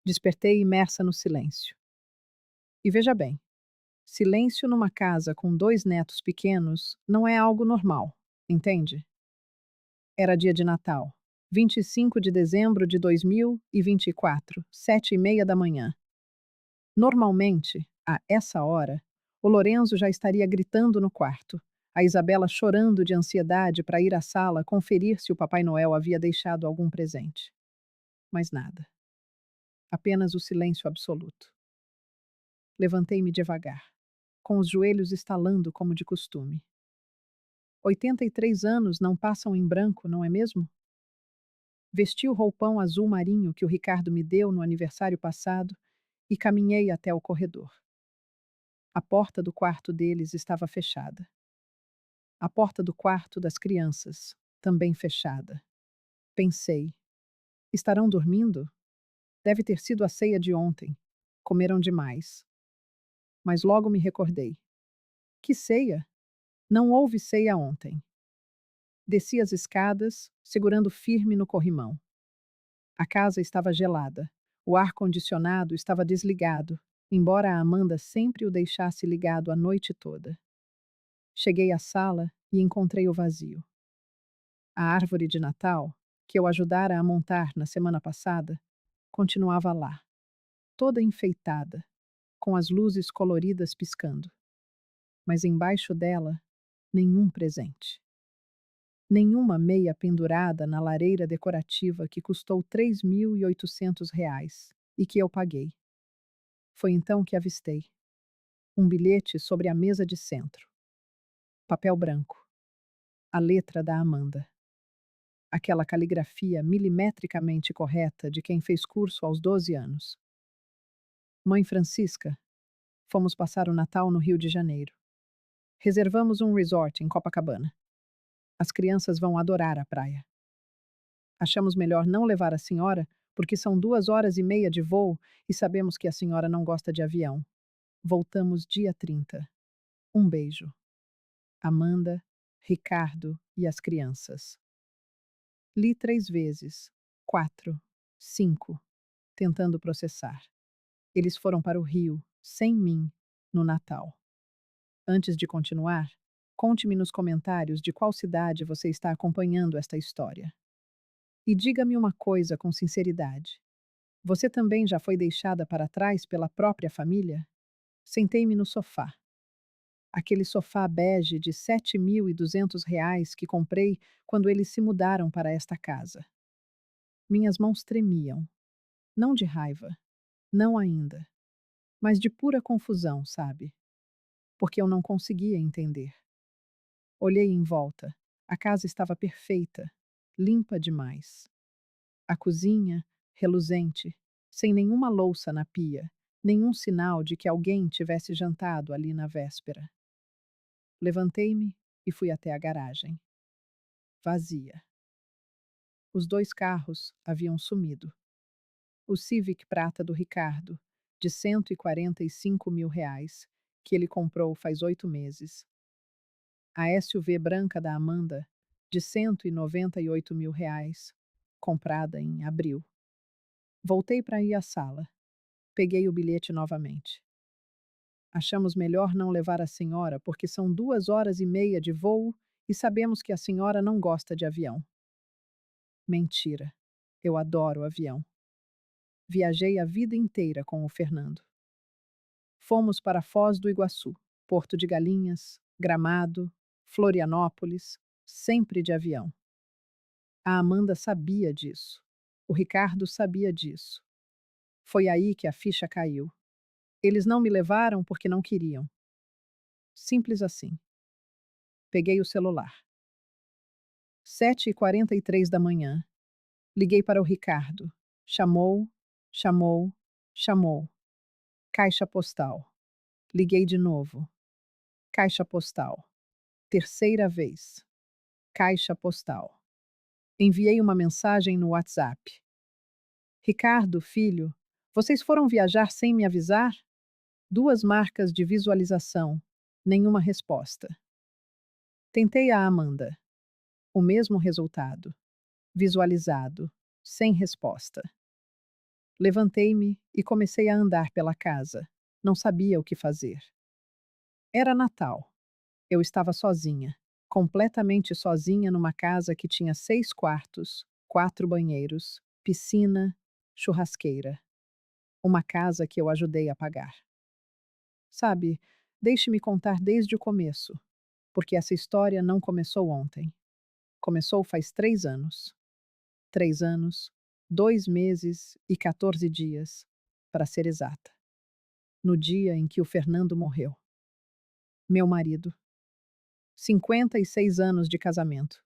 Despertei imersa no silêncio. E veja bem, silêncio numa casa com 2 netos pequenos não é algo normal, entende? Era dia de Natal, 25 de dezembro de 2024, 7h30 da manhã. Normalmente, a essa hora, o Lorenzo já estaria gritando no quarto, a Isabela chorando de ansiedade para ir à sala conferir se o Papai Noel havia deixado algum presente. Mas nada. Apenas o silêncio absoluto. Levantei-me devagar, com os joelhos estalando como de costume. 83 anos não passam em branco, não é mesmo? Vesti o roupão azul marinho que o Ricardo me deu no aniversário passado e caminhei até o corredor. A porta do quarto deles estava fechada. A porta do quarto das crianças, também fechada. Pensei: estarão dormindo? Deve ter sido a ceia de ontem. Comeram demais. Mas logo me recordei. Que ceia? Não houve ceia ontem. Desci as escadas, segurando firme no corrimão. A casa estava gelada. O ar-condicionado estava desligado, embora a Amanda sempre o deixasse ligado a noite toda. Cheguei à sala e encontrei o vazio. A árvore de Natal, que eu ajudara a montar na semana passada, continuava lá, toda enfeitada, com as luzes coloridas piscando. Mas embaixo dela, nenhum presente. Nenhuma meia pendurada na lareira decorativa que custou R$ 3.800 e que eu paguei. Foi então que avistei um bilhete sobre a mesa de centro. Papel branco. A letra da Amanda. Aquela caligrafia milimetricamente correta de quem fez curso aos 12 anos. Mãe Francisca, fomos passar o Natal no Rio de Janeiro. Reservamos um resort em Copacabana. As crianças vão adorar a praia. Achamos melhor não levar a senhora, porque são 2 horas e meia de voo e sabemos que a senhora não gosta de avião. Voltamos dia 30. Um beijo. Amanda, Ricardo e as crianças. Li 3 vezes. 4. 5. Tentando processar. Eles foram para o Rio, sem mim, no Natal. Antes de continuar, conte-me nos comentários de qual cidade você está acompanhando esta história. E diga-me uma coisa com sinceridade. Você também já foi deixada para trás pela própria família? Sentei-me no sofá. Aquele sofá bege de R$ 7.200 que comprei quando eles se mudaram para esta casa. Minhas mãos tremiam. Não de raiva. Não ainda. Mas de pura confusão, sabe? Porque eu não conseguia entender. Olhei em volta. A casa estava perfeita, limpa demais. A cozinha, reluzente, sem nenhuma louça na pia, nenhum sinal de que alguém tivesse jantado ali na véspera. Levantei-me e fui até a garagem. Vazia. Os 2 carros haviam sumido. O Civic prata do Ricardo, de R$ 145.000, que ele comprou faz 8 meses. A SUV branca da Amanda, de R$ 198.000, comprada em abril. Voltei para ir à sala. Peguei o bilhete novamente. Achamos melhor não levar a senhora porque são 2 horas e meia de voo e sabemos que a senhora não gosta de avião. Mentira. Eu adoro avião. Viajei a vida inteira com o Fernando. Fomos para Foz do Iguaçu, Porto de Galinhas, Gramado, Florianópolis, sempre de avião. A Amanda sabia disso. O Ricardo sabia disso. Foi aí que a ficha caiu. Eles não me levaram porque não queriam. Simples assim. Peguei o celular. 7h43 da manhã. Liguei para o Ricardo. Chamou, chamou, chamou. Caixa postal. Liguei de novo. Caixa postal. Terceira vez. Caixa postal. Enviei uma mensagem no WhatsApp. Ricardo, filho, vocês foram viajar sem me avisar? 2 marcas de visualização. Nenhuma resposta. Tentei a Amanda. O mesmo resultado. Visualizado. Sem resposta. Levantei-me e comecei a andar pela casa. Não sabia o que fazer. Era Natal. Eu estava sozinha, completamente sozinha numa casa que tinha 6 quartos, 4 banheiros, piscina, churrasqueira. Uma casa que eu ajudei a pagar. Sabe, deixe-me contar desde o começo, porque essa história não começou ontem. Começou faz 3 anos. 3 anos, 2 meses e 14 dias, para ser exata. No dia em que o Fernando morreu. Meu marido. 56 anos de casamento.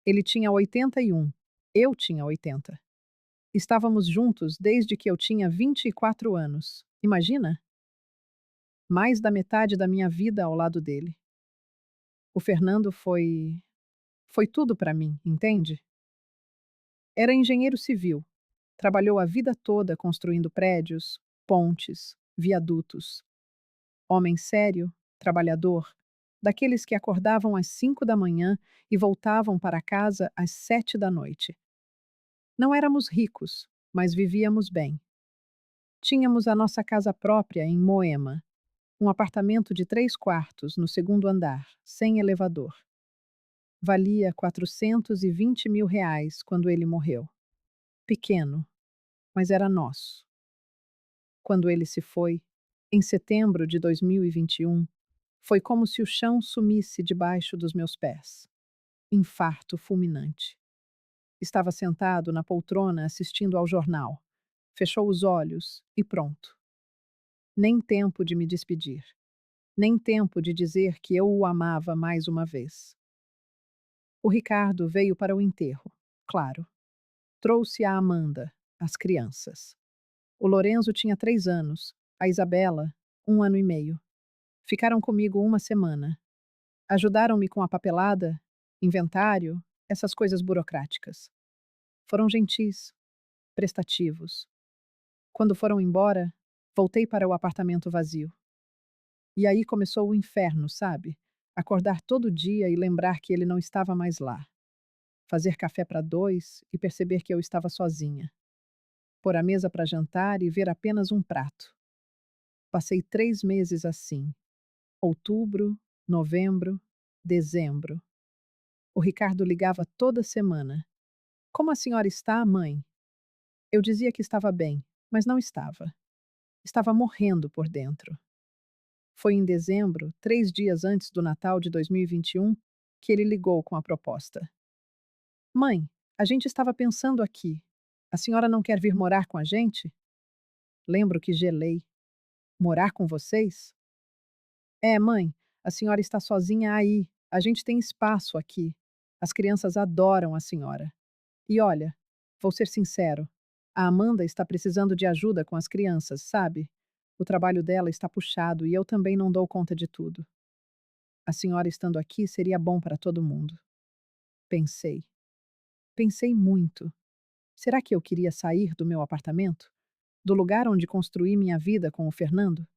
Ele tinha 81. Eu tinha 80. Estávamos juntos desde que eu tinha 24 anos. Imagina? Mais da metade da minha vida ao lado dele. O Fernando foi tudo para mim, entende? Era engenheiro civil. Trabalhou a vida toda construindo prédios, pontes, viadutos. Homem sério, trabalhador, daqueles que acordavam às 5 da manhã e voltavam para casa às 7 da noite. Não éramos ricos, mas vivíamos bem. Tínhamos a nossa casa própria em Moema, um apartamento de 3 quartos no segundo andar, sem elevador. Valia 420 mil reais quando ele morreu. Pequeno, mas era nosso. Quando ele se foi, em setembro de 2021, foi como se o chão sumisse debaixo dos meus pés. Infarto fulminante. Estava sentado na poltrona assistindo ao jornal. Fechou os olhos e pronto. Nem tempo de me despedir. Nem tempo de dizer que eu o amava mais uma vez. O Ricardo veio para o enterro, claro. Trouxe a Amanda, as crianças. O Lorenzo tinha 3 anos, a Isabela, 1 ano e meio. Ficaram comigo uma semana. Ajudaram-me com a papelada, inventário, essas coisas burocráticas. Foram gentis, prestativos. Quando foram embora, voltei para o apartamento vazio. E aí começou o inferno, sabe? Acordar todo dia e lembrar que ele não estava mais lá. Fazer café para dois e perceber que eu estava sozinha. Pôr a mesa para jantar e ver apenas um prato. Passei 3 meses assim. Outubro, novembro, dezembro. O Ricardo ligava toda semana. Como a senhora está, mãe? Eu dizia que estava bem, mas não estava. Estava morrendo por dentro. Foi em dezembro, 3 dias antes do Natal de 2021, que ele ligou com a proposta. Mãe, a gente estava pensando aqui. A senhora não quer vir morar com a gente? Lembro que gelei. Morar com vocês? É, mãe, a senhora está sozinha aí. A gente tem espaço aqui. As crianças adoram a senhora. E olha, vou ser sincero, a Amanda está precisando de ajuda com as crianças, sabe? O trabalho dela está puxado e eu também não dou conta de tudo. A senhora estando aqui seria bom para todo mundo. Pensei. Pensei muito. Será que eu queria sair do meu apartamento? Do lugar onde construí minha vida com o Fernando?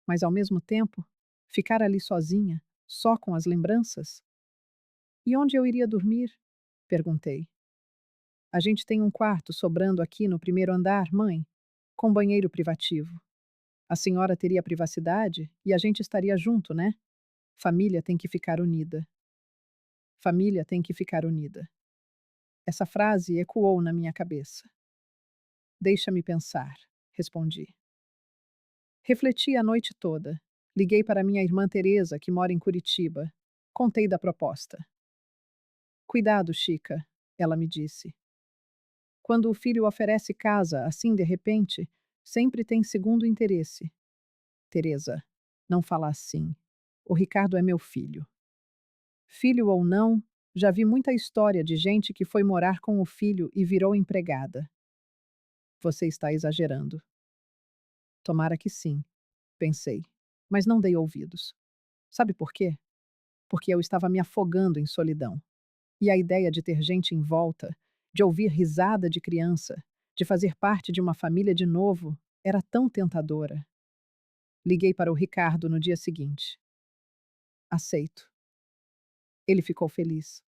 Mas ao mesmo tempo, ficar ali sozinha, só com as lembranças? E onde eu iria dormir? Perguntei. A gente tem um quarto sobrando aqui no primeiro andar, mãe, com banheiro privativo. A senhora teria privacidade e a gente estaria junto, né? Família tem que ficar unida. Família tem que ficar unida. Essa frase ecoou na minha cabeça. Deixa-me pensar, respondi. Refleti a noite toda. Liguei para minha irmã Teresa, que mora em Curitiba. Contei da proposta. Cuidado, Chica, ela me disse. Quando o filho oferece casa, assim de repente, sempre tem segundo interesse. Teresa, não fala assim. O Ricardo é meu filho. Filho ou não, já vi muita história de gente que foi morar com o filho e virou empregada. Você está exagerando. Tomara que sim, pensei, mas não dei ouvidos. Sabe por quê? Porque eu estava me afogando em solidão. E a ideia de ter gente em volta, de ouvir risada de criança, de fazer parte de uma família de novo, era tão tentadora. Liguei para o Ricardo no dia seguinte. Aceito. Ele ficou feliz.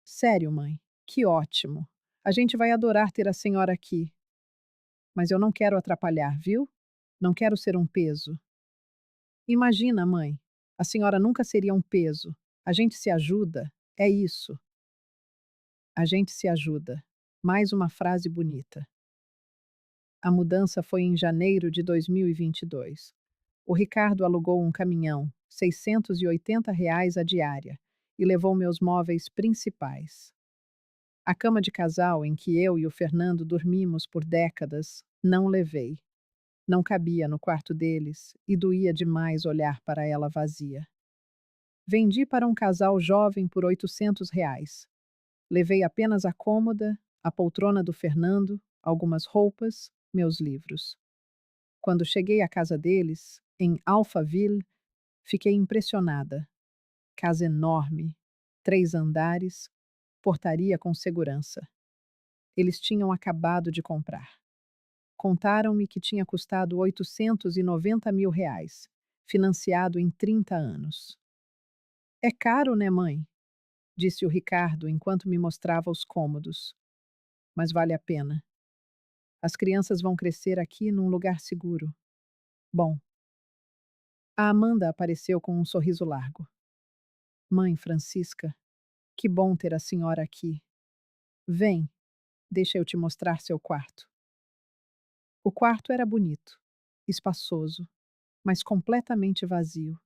Sério, mãe? Que ótimo. A gente vai adorar ter a senhora aqui. Mas eu não quero atrapalhar, viu? Não quero ser um peso. Imagina, mãe. A senhora nunca seria um peso. A gente se ajuda. É isso. A gente se ajuda. Mais uma frase bonita. A mudança foi em janeiro de 2022. O Ricardo alugou um caminhão, R$ 680 a diária, e levou meus móveis principais. A cama de casal em que eu e o Fernando dormimos por décadas, não levei. Não cabia no quarto deles e doía demais olhar para ela vazia. Vendi para um casal jovem por R$ 800. Levei apenas a cômoda, a poltrona do Fernando, algumas roupas, meus livros. Quando cheguei à casa deles, em Alphaville, fiquei impressionada. Casa enorme, 3 andares, portaria com segurança. Eles tinham acabado de comprar. Contaram-me que tinha custado R$ 890 mil, financiado em 30 anos. É caro, né, mãe? Disse o Ricardo enquanto me mostrava os cômodos. Mas vale a pena. As crianças vão crescer aqui num lugar seguro. Bom, a Amanda apareceu com um sorriso largo. Mãe Francisca, que bom ter a senhora aqui. Vem, deixa eu te mostrar seu quarto. O quarto era bonito, espaçoso, mas completamente vazio.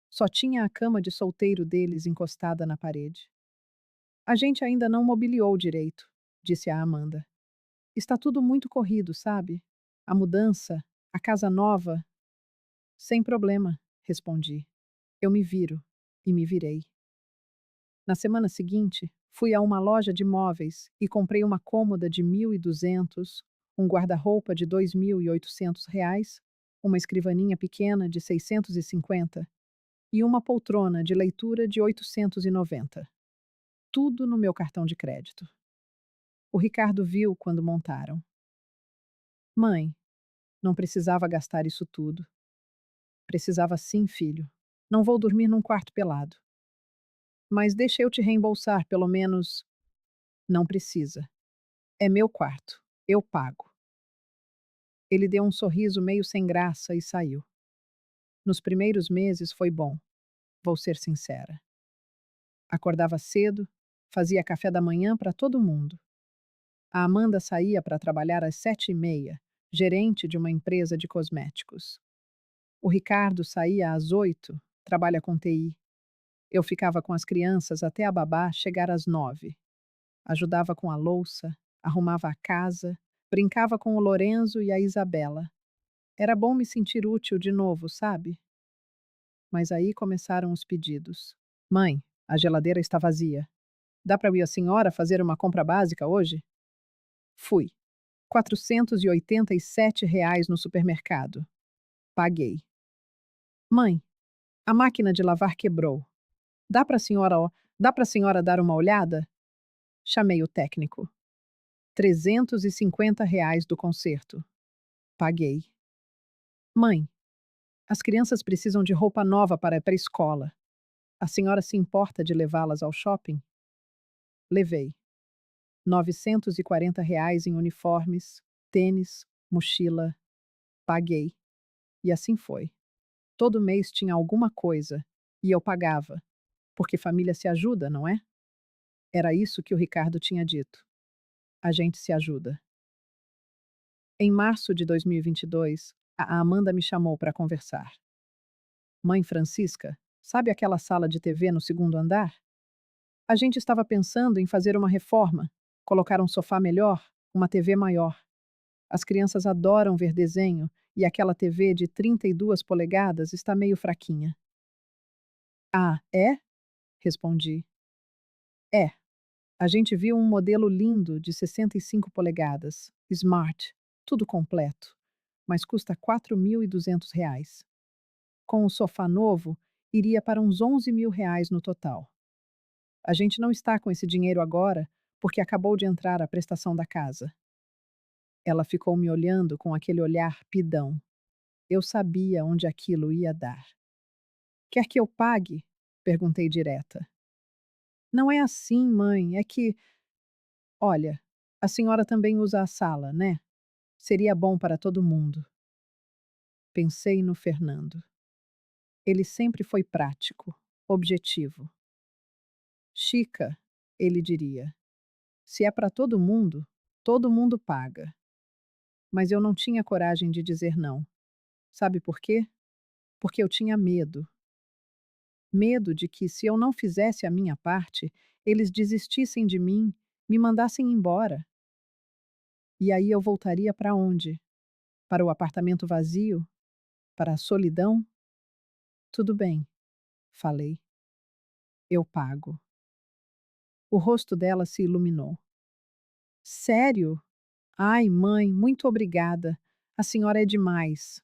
Só tinha a cama de solteiro deles encostada na parede. A gente ainda não mobiliou direito, disse a Amanda. Está tudo muito corrido, sabe? A mudança, a casa nova. Sem problema, respondi. Eu me viro. E me virei. Na semana seguinte, fui a uma loja de móveis e comprei uma cômoda de 1.200, um guarda-roupa de R$ 2.800, uma escrivaninha pequena de 650 e uma poltrona de leitura de 890. Tudo no meu cartão de crédito. O Ricardo viu quando montaram. Mãe, não precisava gastar isso tudo. Precisava sim, filho. Não vou dormir num quarto pelado. Mas deixa eu te reembolsar, pelo menos. Não precisa. É meu quarto. Eu pago. Ele deu um sorriso meio sem graça e saiu. Nos primeiros meses foi bom, vou ser sincera. Acordava cedo, fazia café da manhã para todo mundo. A Amanda saía para trabalhar às 7h30, gerente de uma empresa de cosméticos. O Ricardo saía às 8h, trabalha com TI. Eu ficava com as crianças até a babá chegar às 9h. Ajudava com a louça, arrumava a casa, brincava com o Lorenzo e a Isabela. Era bom me sentir útil de novo, sabe? Mas aí começaram os pedidos. Mãe, a geladeira está vazia. Dá para eu e a senhora fazer uma compra básica hoje? Fui. R$ 487 no supermercado. Paguei. Mãe, a máquina de lavar quebrou. Dá para a senhora, dá para a senhora dar uma olhada? Chamei o técnico. R$ 350 do conserto. Paguei. Mãe, as crianças precisam de roupa nova para ir para a escola. A senhora se importa de levá-las ao shopping? Levei. R$ 940 em uniformes, tênis, mochila. Paguei. E assim foi. Todo mês tinha alguma coisa, e eu pagava. Porque família se ajuda, não é? Era isso que o Ricardo tinha dito. A gente se ajuda. Em março de 2022, a Amanda me chamou para conversar. Mãe Francisca, sabe aquela sala de TV no segundo andar? A gente estava pensando em fazer uma reforma, colocar um sofá melhor, uma TV maior. As crianças adoram ver desenho e aquela TV de 32 polegadas está meio fraquinha. Ah, é? Respondi. É. A gente viu um modelo lindo de 65 polegadas, Smart, tudo completo, mas custa R$ 4.200. Com o sofá novo, iria para uns R$ 11.000 no total. A gente não está com esse dinheiro agora, porque acabou de entrar a prestação da casa. Ela ficou me olhando com aquele olhar pidão. Eu sabia onde aquilo ia dar. Quer que eu pague? Perguntei direta. Não é assim, mãe, é que. Olha, a senhora também usa a sala, né? Seria bom para todo mundo. Pensei no Fernando. Ele sempre foi prático, objetivo. Chica, ele diria. Se é para todo mundo paga. Mas eu não tinha coragem de dizer não. Sabe por quê? Porque eu tinha medo. Medo de que, se eu não fizesse a minha parte, eles desistissem de mim, me mandassem embora. E aí eu voltaria para onde? Para o apartamento vazio? Para a solidão? Tudo bem, falei. Eu pago. O rosto dela se iluminou. Sério? Ai, mãe, muito obrigada. A senhora é demais.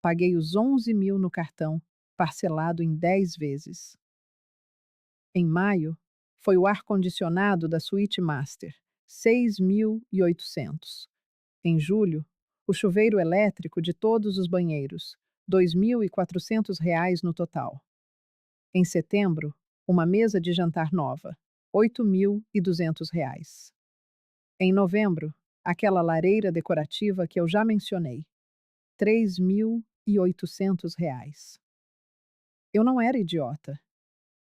Paguei os 11.000 no cartão, parcelado em 10 vezes. Em maio, foi o ar-condicionado da Suíte Master, 6.800. Em julho, o chuveiro elétrico de todos os banheiros, R$ 2.400 no total. Em setembro, uma mesa de jantar nova, R$ 8.200. Em novembro, aquela lareira decorativa que eu já mencionei, R$ 3.800. Eu não era idiota.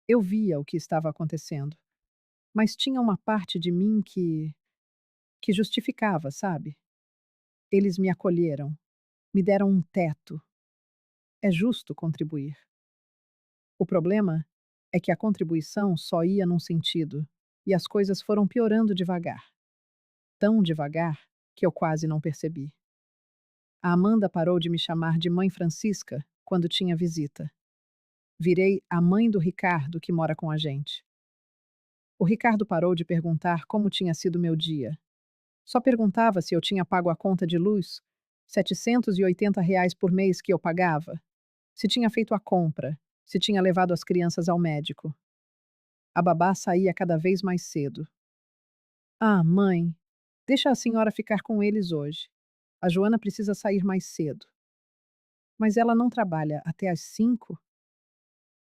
Eu via o que estava acontecendo, mas tinha uma parte de mim que justificava, sabe? Eles me acolheram, me deram um teto. É justo contribuir. O problema é que a contribuição só ia num sentido, e as coisas foram piorando devagar. Tão devagar que eu quase não percebi. A Amanda parou de me chamar de Mãe Francisca quando tinha visita. Virei a mãe do Ricardo que mora com a gente. O Ricardo parou de perguntar como tinha sido meu dia. Só perguntava se eu tinha pago a conta de luz, R$ 780 por mês que eu pagava, se tinha feito a compra, se tinha levado as crianças ao médico. A babá saía cada vez mais cedo. Ah, mãe, deixa a senhora ficar com eles hoje. A Joana precisa sair mais cedo. Mas ela não trabalha até às 5?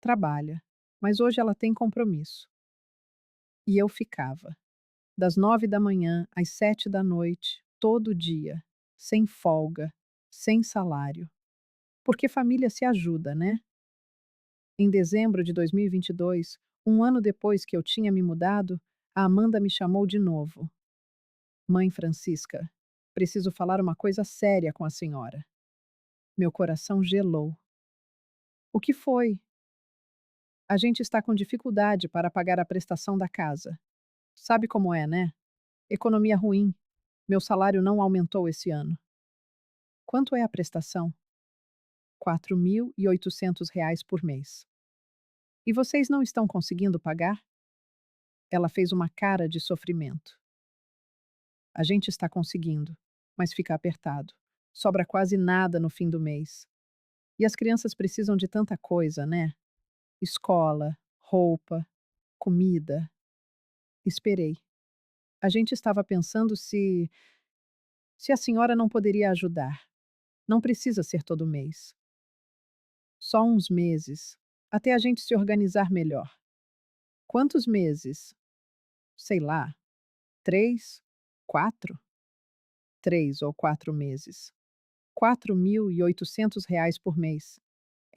Trabalha, mas hoje ela tem compromisso. E eu ficava. Das 9 da manhã às 7 da noite, todo dia, sem folga, sem salário. Porque família se ajuda, né? Em dezembro de 2022, um ano depois que eu tinha me mudado, a Amanda me chamou de novo. Mãe Francisca, preciso falar uma coisa séria com a senhora. Meu coração gelou. O que foi? A gente está com dificuldade para pagar a prestação da casa. Sabe como é, né? Economia ruim. Meu salário não aumentou esse ano. Quanto é a prestação? R$ 4.800 por mês. E vocês não estão conseguindo pagar? Ela fez uma cara de sofrimento. A gente está conseguindo, mas fica apertado. Sobra quase nada no fim do mês. E as crianças precisam de tanta coisa, né? Escola, roupa, comida. Esperei. A gente estava pensando se a senhora não poderia ajudar. Não precisa ser todo mês. Só uns meses, até a gente se organizar melhor. Quantos meses? Sei lá, 3, 4? 3 ou 4 meses. R$ 4.800 por mês.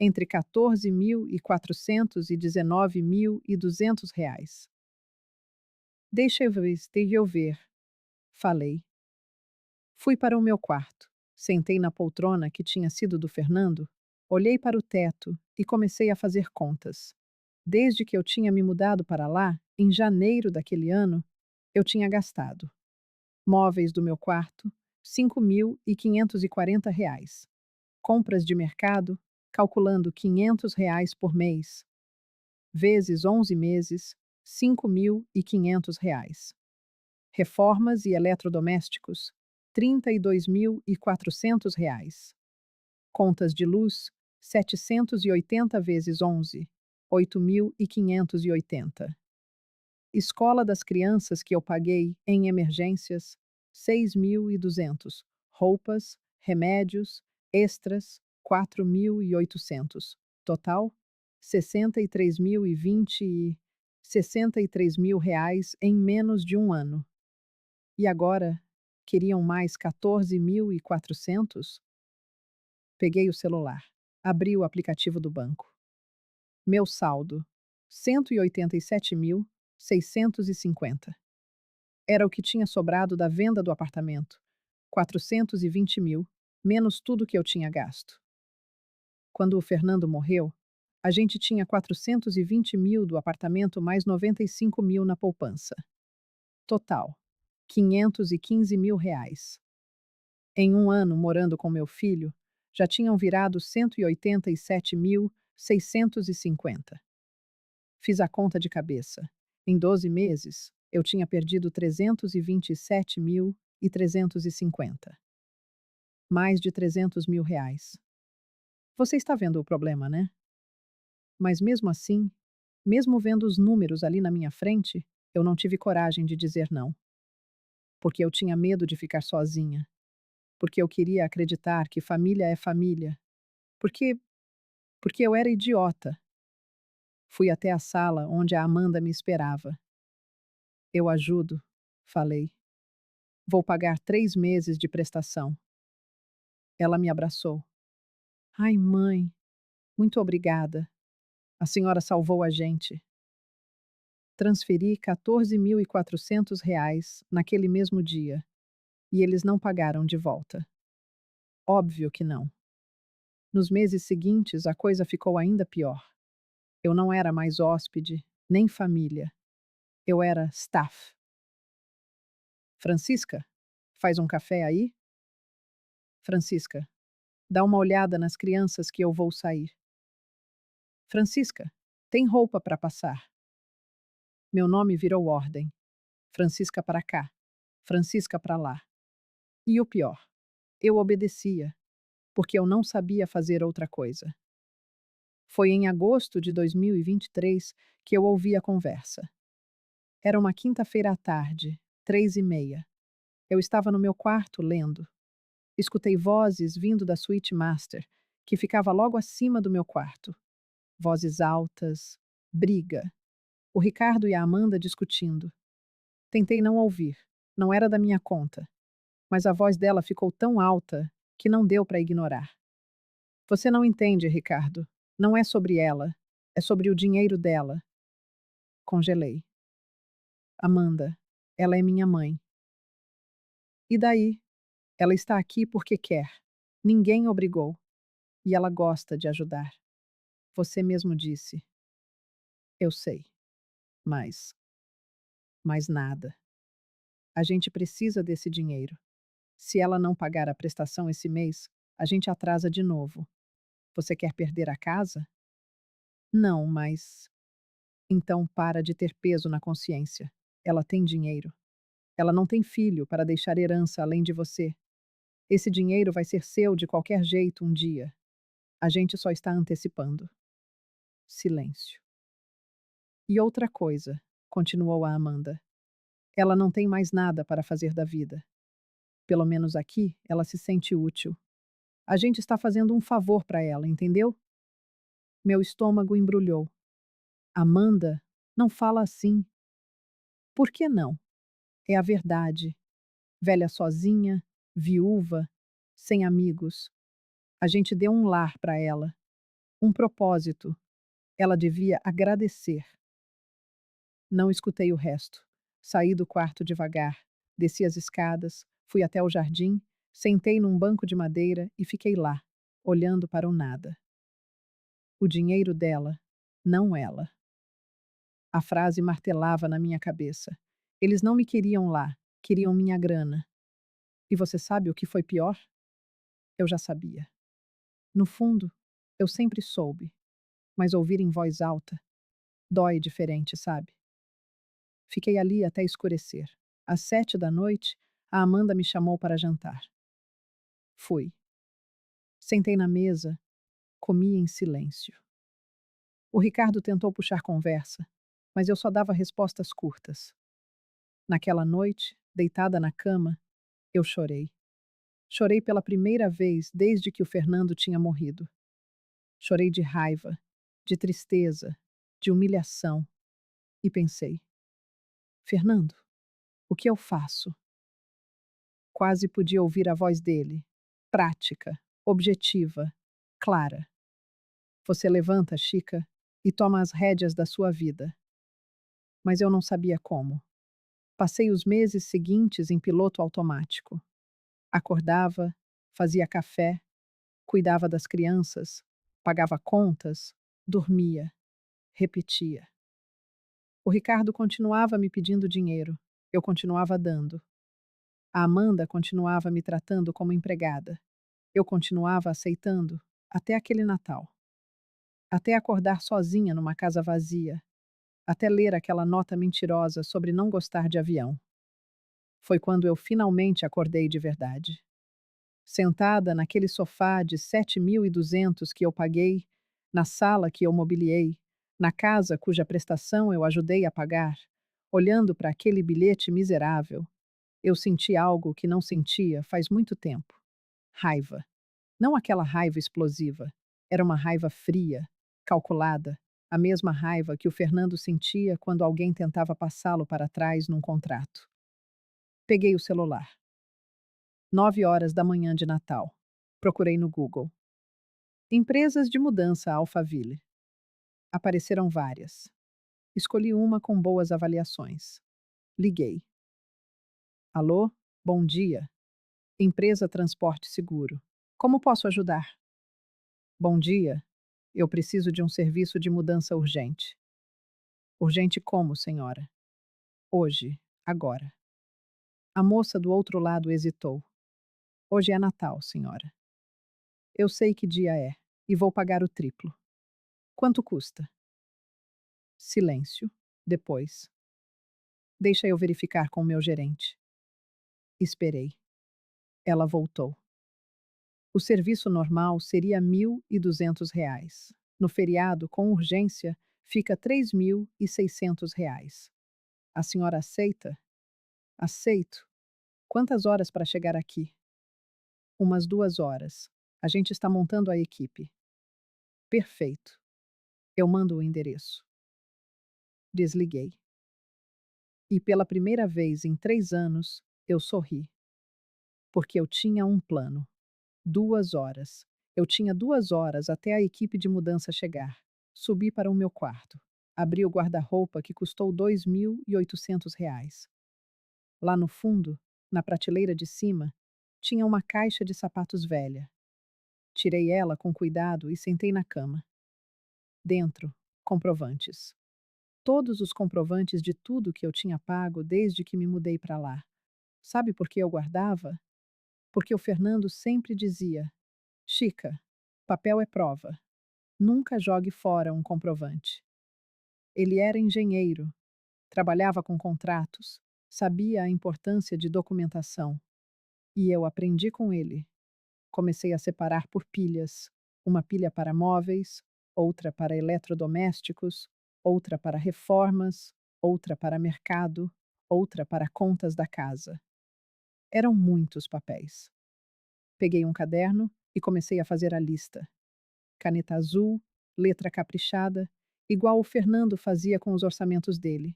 Entre 14.400 e 19.200 reais. Deixa eu ver, falei. Fui para o meu quarto, sentei na poltrona que tinha sido do Fernando, olhei para o teto e comecei a fazer contas. Desde que eu tinha me mudado para lá, em janeiro daquele ano, eu tinha gastado. Móveis do meu quarto, R$ 5.540. Compras de mercado, calculando R$ 500 por mês. Vezes 11 meses, R$ 5.500. Reformas e eletrodomésticos, R$ 32.400. Contas de luz, 780 vezes 11, 8.580. Escola das crianças que eu paguei em emergências, 6.200. Roupas, remédios, extras, 4.800. Total, 63.020 e R$ 63.000 em menos de um ano. E agora, Queriam mais 14.400? Peguei o celular. Abri o aplicativo do banco. Meu saldo: 187.650. Era o que tinha sobrado da venda do apartamento. 420 mil, menos tudo que eu tinha gasto. Quando o Fernando morreu, a gente tinha 420 mil do apartamento mais 95 mil na poupança. Total, 515 mil reais. Em um ano morando com meu filho, já tinham virado 187.650. Fiz a conta de cabeça. Em 12 meses, eu tinha perdido 327.350. Mais de 300 mil reais. Você está vendo o problema, né? Mas mesmo assim, mesmo vendo os números ali na minha frente, eu não tive coragem de dizer não. Porque eu tinha medo de ficar sozinha. Porque eu queria acreditar que família é família. Porque, porque eu era idiota. Fui até a sala onde a Amanda me esperava. Eu ajudo, falei. Vou pagar 3 meses de prestação. Ela me abraçou. Ai, mãe, muito obrigada. A senhora salvou a gente. Transferi 14.400 reais naquele mesmo dia. E eles não pagaram de volta. Óbvio que não. Nos meses seguintes, a coisa ficou ainda pior. Eu não era mais hóspede, nem família. Eu era staff. Francisca, faz um café aí? Francisca, dá uma olhada nas crianças que eu vou sair. Francisca, tem roupa para passar. Meu nome virou ordem. Francisca para cá. Francisca para lá. E o pior, eu obedecia, porque eu não sabia fazer outra coisa. Foi em agosto de 2023 que eu ouvi a conversa. Era uma quinta-feira à tarde, 3h30. Eu estava no meu quarto lendo. Escutei vozes vindo da suíte master, que ficava logo acima do meu quarto. Vozes altas, briga. O Ricardo e a Amanda discutindo. Tentei não ouvir, não era da minha conta. Mas a voz dela ficou tão alta que não deu para ignorar. Você não entende, Ricardo. Não é sobre ela. É sobre o dinheiro dela. Congelei. Amanda, ela é minha mãe. E daí? Ela está aqui porque quer. Ninguém obrigou. E ela gosta de ajudar. Você mesmo disse. Eu sei. Mas. Mais nada. A gente precisa desse dinheiro. Se ela não pagar a prestação esse mês, a gente atrasa de novo. Você quer perder a casa? Não, mas. Então para de ter peso na consciência. Ela tem dinheiro. Ela não tem filho para deixar herança além de você. Esse dinheiro vai ser seu de qualquer jeito um dia. A gente só está antecipando. Silêncio. E outra coisa, continuou a Amanda. Ela não tem mais nada para fazer da vida. Pelo menos aqui, ela se sente útil. A gente está fazendo um favor para ela, entendeu? Meu estômago embrulhou. Amanda, não fala assim. Por que não? É a verdade. Velha sozinha, viúva, sem amigos. A gente deu um lar para ela, um propósito. Ela devia agradecer. Não escutei o resto. Saí do quarto devagar, desci as escadas, fui até o jardim, sentei num banco de madeira e fiquei lá, olhando para o nada. O dinheiro dela, não ela. A frase martelava na minha cabeça. Eles não me queriam lá, queriam minha grana. E você sabe o que foi pior? Eu já sabia. No fundo, eu sempre soube, mas ouvir em voz alta dói diferente, sabe? Fiquei ali até escurecer. Às 7 da noite, a Amanda me chamou para jantar. Fui. Sentei na mesa, comi em silêncio. O Ricardo tentou puxar conversa, mas eu só dava respostas curtas. Naquela noite, deitada na cama, eu chorei. Chorei pela primeira vez desde que o Fernando tinha morrido. Chorei de raiva, de tristeza, de humilhação. E pensei: Fernando, o que eu faço? Quase podia ouvir a voz dele. Prática, objetiva, clara. Você levanta, Chica, e toma as rédeas da sua vida. Mas eu não sabia como. Passei os meses seguintes em piloto automático. Acordava, fazia café, cuidava das crianças, pagava contas, dormia, repetia. O Ricardo continuava me pedindo dinheiro. Eu continuava dando. A Amanda continuava me tratando como empregada. Eu continuava aceitando, até aquele Natal. Até acordar sozinha numa casa vazia. Até ler aquela nota mentirosa sobre não gostar de avião. Foi quando eu finalmente acordei de verdade. Sentada naquele sofá de 7.200 que eu paguei, na sala que eu mobiliei, na casa cuja prestação eu ajudei a pagar, olhando para aquele bilhete miserável, eu senti algo que não sentia faz muito tempo. Raiva. Não aquela raiva explosiva. Era uma raiva fria, calculada, a mesma raiva que o Fernando sentia quando alguém tentava passá-lo para trás num contrato. Peguei o celular. 9 horas da manhã de Natal. Procurei no Google. Empresas de mudança Alphaville. Apareceram várias. Escolhi uma com boas avaliações. Liguei. Alô? Bom dia. Empresa Transporte Seguro. Como posso ajudar? Bom dia. Eu preciso de um serviço de mudança urgente. Urgente como, senhora? Hoje, agora. A moça do outro lado hesitou. Hoje é Natal, senhora. Eu sei que dia é, e vou pagar o triplo. Quanto custa? Silêncio. Depois. Deixa eu verificar com o meu gerente. Esperei. Ela voltou. O serviço normal seria R$ 1.200. No feriado, com urgência, fica R$ 3.600. A senhora aceita? Aceito. Quantas horas para chegar aqui? Umas 2 horas. A gente está montando a equipe. Perfeito. Eu mando o endereço. Desliguei. E pela primeira vez em 3 anos, eu sorri. Porque eu tinha um plano. 2 horas. Eu tinha 2 horas até a equipe de mudança chegar. Subi para o meu quarto. Abri o guarda-roupa que custou R$ 2.800. Lá no fundo, na prateleira de cima, tinha uma caixa de sapatos velha. Tirei ela com cuidado e sentei na cama. Dentro, comprovantes. Todos os comprovantes de tudo que eu tinha pago desde que me mudei para lá. Sabe por que eu guardava? Porque o Fernando sempre dizia: Chica, papel é prova. Nunca jogue fora um comprovante. Ele era engenheiro, trabalhava com contratos, sabia a importância de documentação. E eu aprendi com ele. Comecei a separar por pilhas: uma pilha para móveis, outra para eletrodomésticos, outra para reformas, outra para mercado, outra para contas da casa. Eram muitos papéis. Peguei um caderno e comecei a fazer a lista. Caneta azul, letra caprichada, igual o Fernando fazia com os orçamentos dele.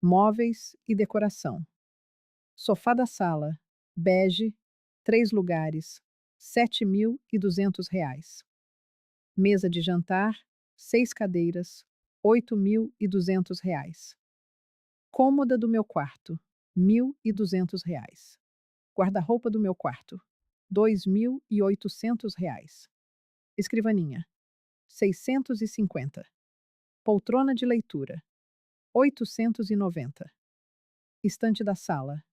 Móveis e decoração. Sofá da sala, bege, 3 lugares, R$ 7.200. Mesa de jantar, 6 cadeiras, R$ 8.200. Cômoda do meu quarto, R$ 1.200. Guarda-roupa do meu quarto, R$ 2.800. Escrivaninha, 650. Poltrona de leitura, 890. Estante da sala,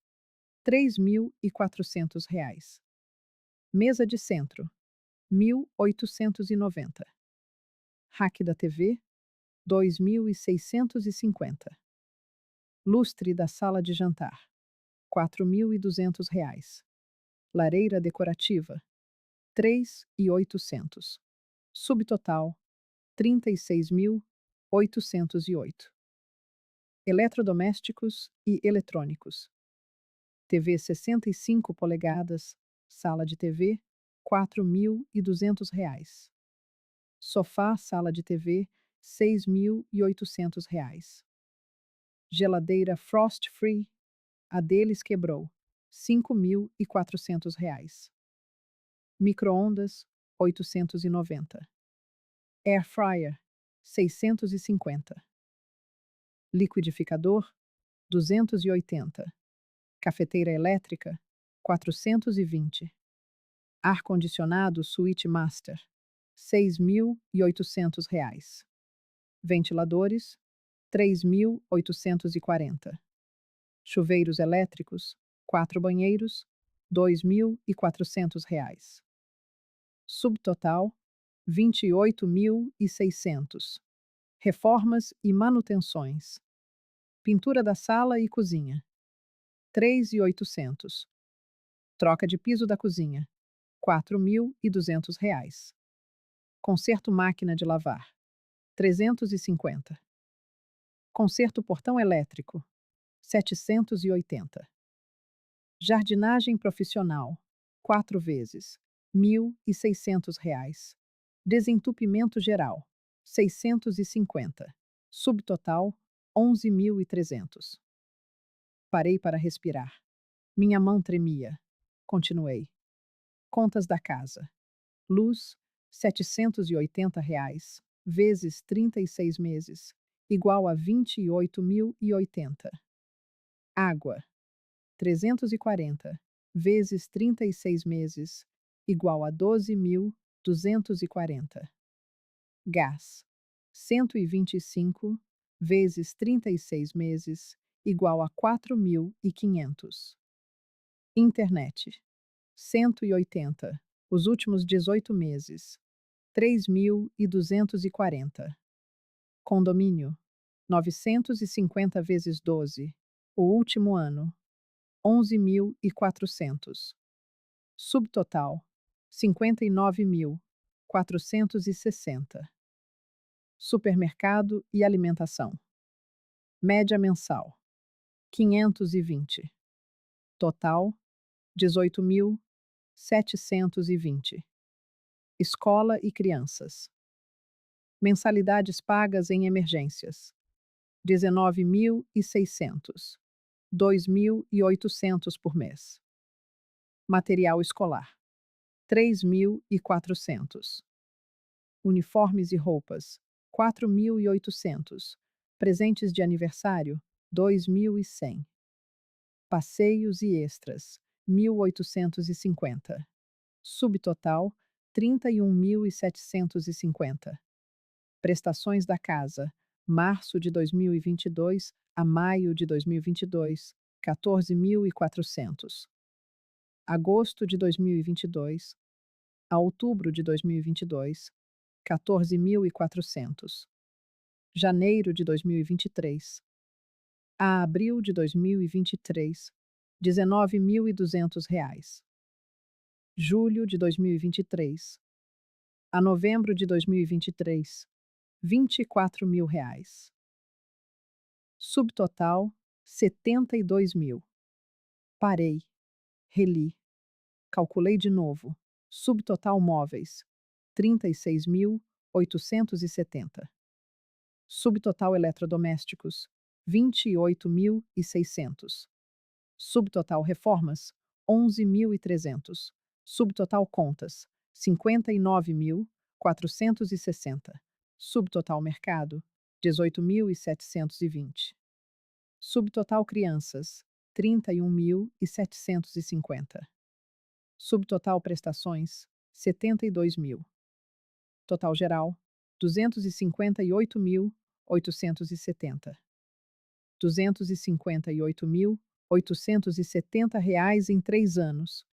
R$ 3.400. Mesa de centro, 1.890. Rack da TV, 2.650. Lustre da sala de jantar, R$ 4.200. Lareira decorativa, 3.800. Subtotal, 36.808. Eletrodomésticos e eletrônicos. TV 65 polegadas, sala de TV, R$ 4.200. Sofá, sala de TV, R$ 6.800. Geladeira Frost Free, a deles quebrou, R$ 5.400. Micro-ondas, 890. Air fryer, 650. Liquidificador, 280. Cafeteira elétrica, 420. Ar-condicionado Suite Master, R$ 6.800. Ventiladores, 3.840. Chuveiros elétricos, 4 banheiros, R$ 2.400. Subtotal, 28.600. Reformas e manutenções. Pintura da sala e cozinha, 3.800. Troca de piso da cozinha, R$ 4.200. Conserto máquina de lavar, 350. Conserto portão elétrico, 780. Jardinagem profissional, 4 vezes, R$ 1.600. Desentupimento geral, 650. Subtotal, 11.300. Parei para respirar. Minha mão tremia. Continuei. Contas da casa. Luz, R$ 780, vezes 36 meses, igual a 28.080. Água, 340, vezes 36 meses, igual a 12.240. Gás, 125, vezes 36 meses, igual a 4.500. Internet, 180, os últimos 18 meses, 3.240. Condomínio, 950 vezes 12, o último ano, 11.400. Subtotal, 59.460. Supermercado e alimentação. Média mensal, 520. Total, 18.720. Escola e crianças. Mensalidades pagas em emergências, 19.600. 2.800 por mês. Material escolar, 3.400. Uniformes e roupas, 4.800. Presentes de aniversário, 2.100. Passeios e extras, 1.850. Subtotal, 31.750. Prestações da casa, março de 2022 a maio de 2022, 14.400. Agosto de 2022 a outubro de 2022, 14.400. Janeiro de 2023 a abril de 2023, R$ 19.200. Julho de 2023 a novembro de 2023, R$ 24.000. Subtotal, 72.000. Parei. Reli. Calculei de novo. Subtotal móveis, 36.870. Subtotal eletrodomésticos, 28.600. Subtotal reformas, 11.300. Subtotal contas, 59.460. Subtotal mercado, 18.720. Subtotal crianças, 31.750. Subtotal prestações, 72.000. Total geral, 258.870. R$ 258.870 em 3 anos.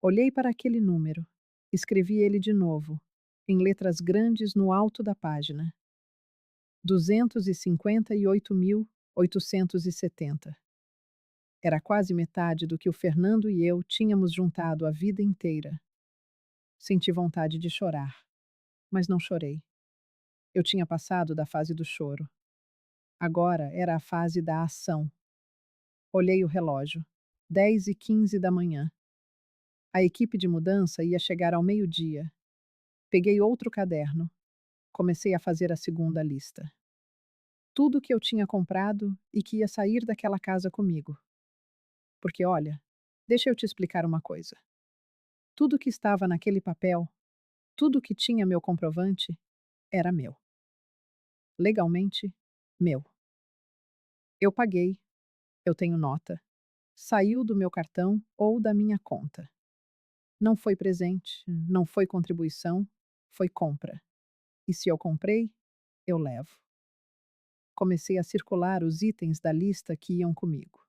Olhei para aquele número. Escrevi ele de novo, em letras grandes no alto da página. 258.870. Era quase metade do que o Fernando e eu tínhamos juntado a vida inteira. Senti vontade de chorar, mas não chorei. Eu tinha passado da fase do choro. Agora era a fase da ação. Olhei o relógio. 10h15 da manhã. A equipe de mudança ia chegar ao meio-dia. Peguei outro caderno. Comecei a fazer a segunda lista. Tudo que eu tinha comprado e que ia sair daquela casa comigo. Porque, olha, Deixa eu te explicar uma coisa. Tudo que estava naquele papel, tudo que tinha meu comprovante, era meu. Legalmente, meu. Eu paguei, eu tenho nota. Saiu do meu cartão ou da minha conta. Não foi presente, não foi contribuição, foi compra. E se eu comprei, eu levo. Comecei a circular os itens da lista que iam comigo.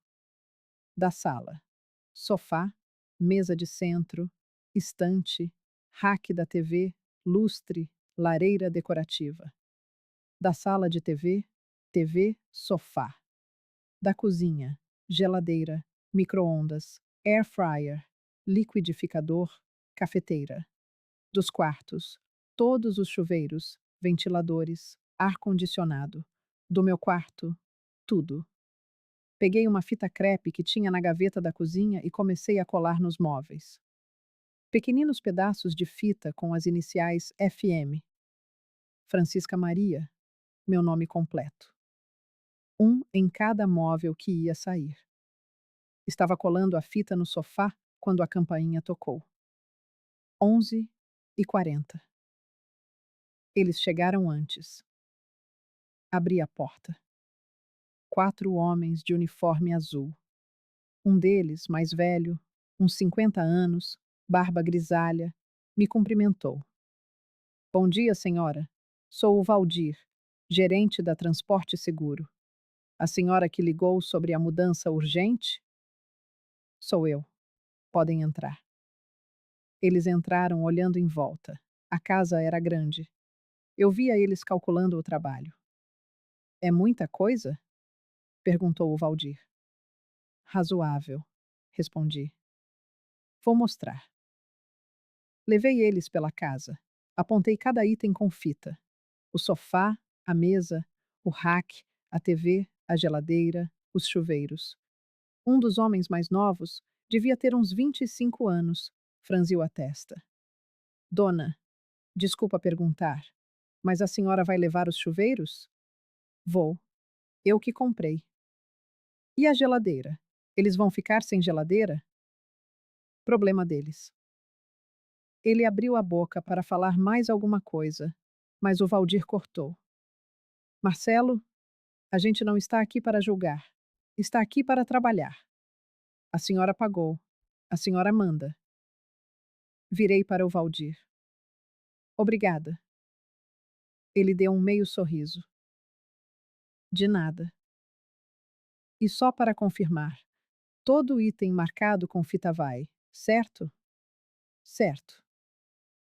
Da sala: sofá, mesa de centro, estante, rack da TV, lustre, lareira decorativa. Da sala de TV, TV, sofá. Da cozinha: geladeira, micro-ondas, air fryer, liquidificador, cafeteira. Dos quartos: todos os chuveiros, ventiladores, ar-condicionado. Do meu quarto: tudo. Peguei uma fita crepe que tinha na gaveta da cozinha e comecei a colar nos móveis. Pequeninos pedaços de fita com as iniciais FM. Francisca Maria, meu nome completo. Um em cada móvel que ia sair. Estava colando a fita no sofá quando a campainha tocou. 11h40. Eles chegaram antes. Abri a porta. 4 homens de uniforme azul. Um deles, mais velho, uns 50 anos, barba grisalha, me cumprimentou. Bom dia, senhora. Sou o Valdir, gerente da Transporte Seguro. A senhora que ligou sobre a mudança urgente? Sou eu. Podem entrar. Eles entraram olhando em volta. A casa era grande. Eu via eles calculando o trabalho. É muita coisa? Perguntou o Valdir. Razoável, respondi. Vou mostrar. Levei eles pela casa. Apontei cada item com fita: o sofá, a mesa, o rack, a TV, a geladeira, os chuveiros. Um dos homens mais novos devia ter uns 25 anos, franziu a testa. Dona, desculpa perguntar, mas a senhora vai levar os chuveiros? Vou. Eu que comprei. E a geladeira? Eles vão ficar sem geladeira? Problema deles. Ele abriu a boca para falar mais alguma coisa, mas o Valdir cortou. Marcelo, a gente não está aqui para julgar. Está aqui para trabalhar. A senhora pagou. A senhora manda. Virei para o Valdir. Obrigada. Ele deu um meio sorriso. De nada. E só para confirmar, todo item marcado com fita vai, certo? Certo.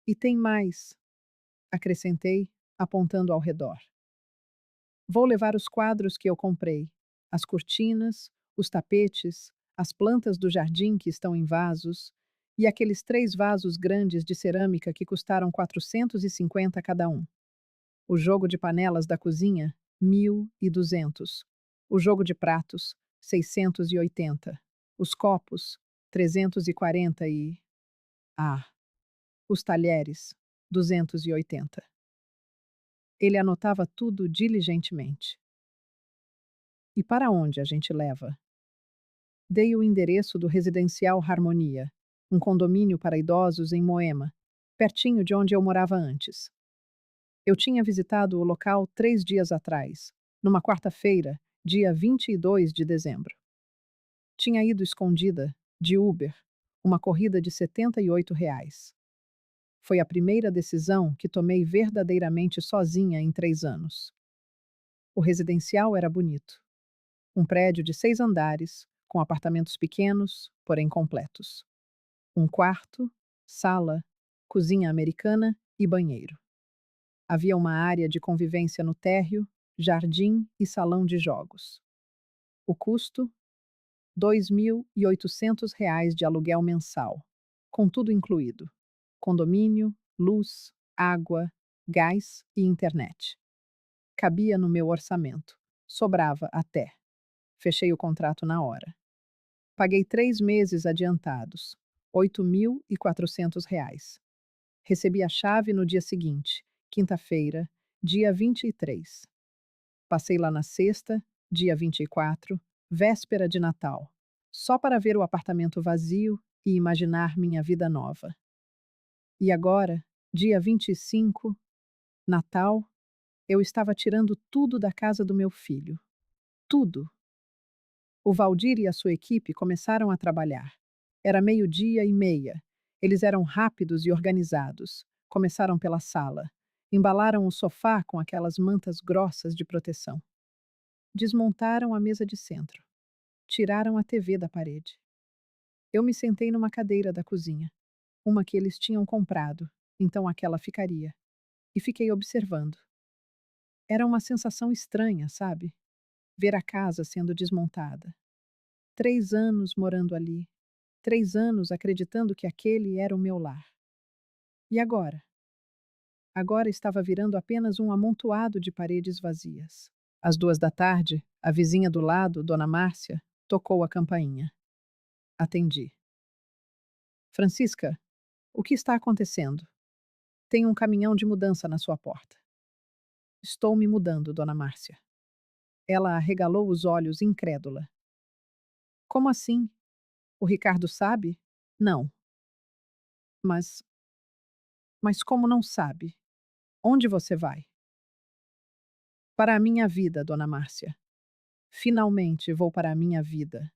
E tem mais, acrescentei, apontando ao redor. Vou levar os quadros que eu comprei, as cortinas, os tapetes, as plantas do jardim que estão em vasos, e aqueles 3 vasos grandes de cerâmica que custaram 450 cada um. O jogo de panelas da cozinha, 1.200. O jogo de pratos, 680. Os copos, 340 e... Ah, os talheres, 280. Ele anotava tudo diligentemente. E para onde a gente leva? Dei o endereço do residencial Harmonia, um condomínio para idosos em Moema, pertinho de onde eu morava antes. Eu tinha visitado o local 3 dias atrás, numa quarta-feira, dia 22 de dezembro. Tinha ido escondida, de Uber, uma corrida de R$ 78. Foi a primeira decisão que tomei verdadeiramente sozinha em 3 anos. O residencial era bonito. Um prédio de 6 andares, com apartamentos pequenos, porém completos. Um quarto, sala, cozinha americana e banheiro. Havia uma área de convivência no térreo, jardim e salão de jogos. O custo? R$ 2.800 de aluguel mensal, com tudo incluído: condomínio, luz, água, gás e internet. Cabia no meu orçamento. Sobrava até. Fechei o contrato na hora. Paguei 3 meses adiantados, R$ 8.400. Recebi a chave no dia seguinte, quinta-feira, dia 23. Passei lá na sexta, dia 24, véspera de Natal. só para ver o apartamento vazio e imaginar minha vida nova. E agora, dia 25, Natal, eu estava tirando tudo da casa do meu filho. Tudo. O Valdir e a sua equipe começaram a trabalhar. Era meio-dia e meia. Eles eram rápidos e organizados. Começaram pela sala. Embalaram o sofá com aquelas mantas grossas de proteção. Desmontaram a mesa de centro. Tiraram a TV da parede. Eu me sentei numa cadeira da cozinha, uma que eles tinham comprado, então aquela ficaria, e fiquei observando. Era uma sensação estranha, sabe? Ver a casa sendo desmontada. 3 anos morando ali. 3 anos acreditando que aquele era o meu lar. E agora? Agora estava virando apenas um amontoado de paredes vazias. Às 2 da tarde, a vizinha do lado, Dona Márcia, tocou a campainha. Atendi. Francisca, o que está acontecendo? Tem um caminhão de mudança na sua porta. Estou me mudando, Dona Márcia. Ela arregalou os olhos incrédula. Como assim? O Ricardo sabe? Não. Mas. Mas como não sabe? Onde você vai? Para a minha vida, Dona Márcia. Finalmente vou para a minha vida.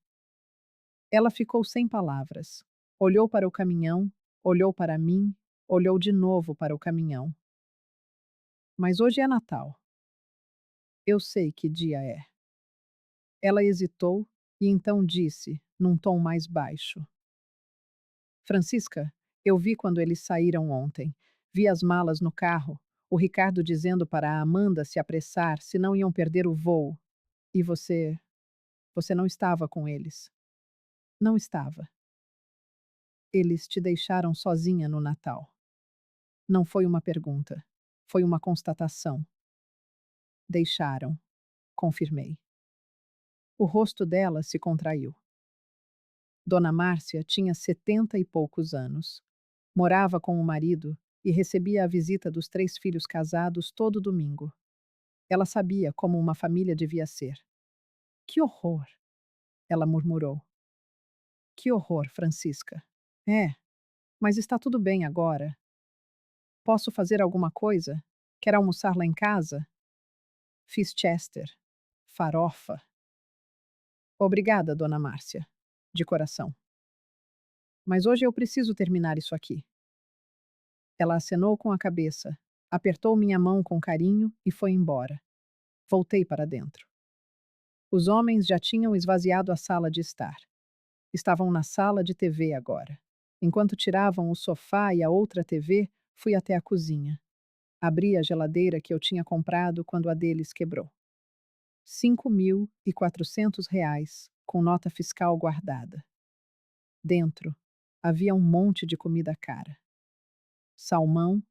Ela ficou sem palavras. Olhou para o caminhão, olhou para mim, olhou de novo para o caminhão. Mas hoje é Natal. Eu sei que dia é. Ela hesitou e então disse, num tom mais baixo: Francisca, eu vi quando eles saíram ontem. Vi as malas no carro, o Ricardo dizendo para a Amanda se apressar, senão iam perder o voo. E você não estava com eles. Não estava. Eles te deixaram sozinha no Natal. Não foi uma pergunta. Foi uma constatação. Deixaram, confirmei. O rosto dela se contraiu. Dona Márcia tinha 70 e poucos anos. Morava com o marido e recebia a visita dos 3 filhos casados todo domingo. Ela sabia como uma família devia ser. Que horror! Ela murmurou. Que horror, Francisca. É, mas está tudo bem agora. Posso fazer alguma coisa? Quer almoçar lá em casa? Fiz Chester. Farofa. Obrigada, Dona Márcia. De coração. Mas hoje eu preciso terminar isso aqui. Ela acenou com a cabeça, apertou minha mão com carinho e foi embora. Voltei para dentro. Os homens já tinham esvaziado a sala de estar. Estavam na sala de TV agora. Enquanto tiravam o sofá e a outra TV, fui até a cozinha. Abri a geladeira que eu tinha comprado quando a deles quebrou. R$ 5.400, com nota fiscal guardada. Dentro, havia um monte de comida cara. Salmão, R$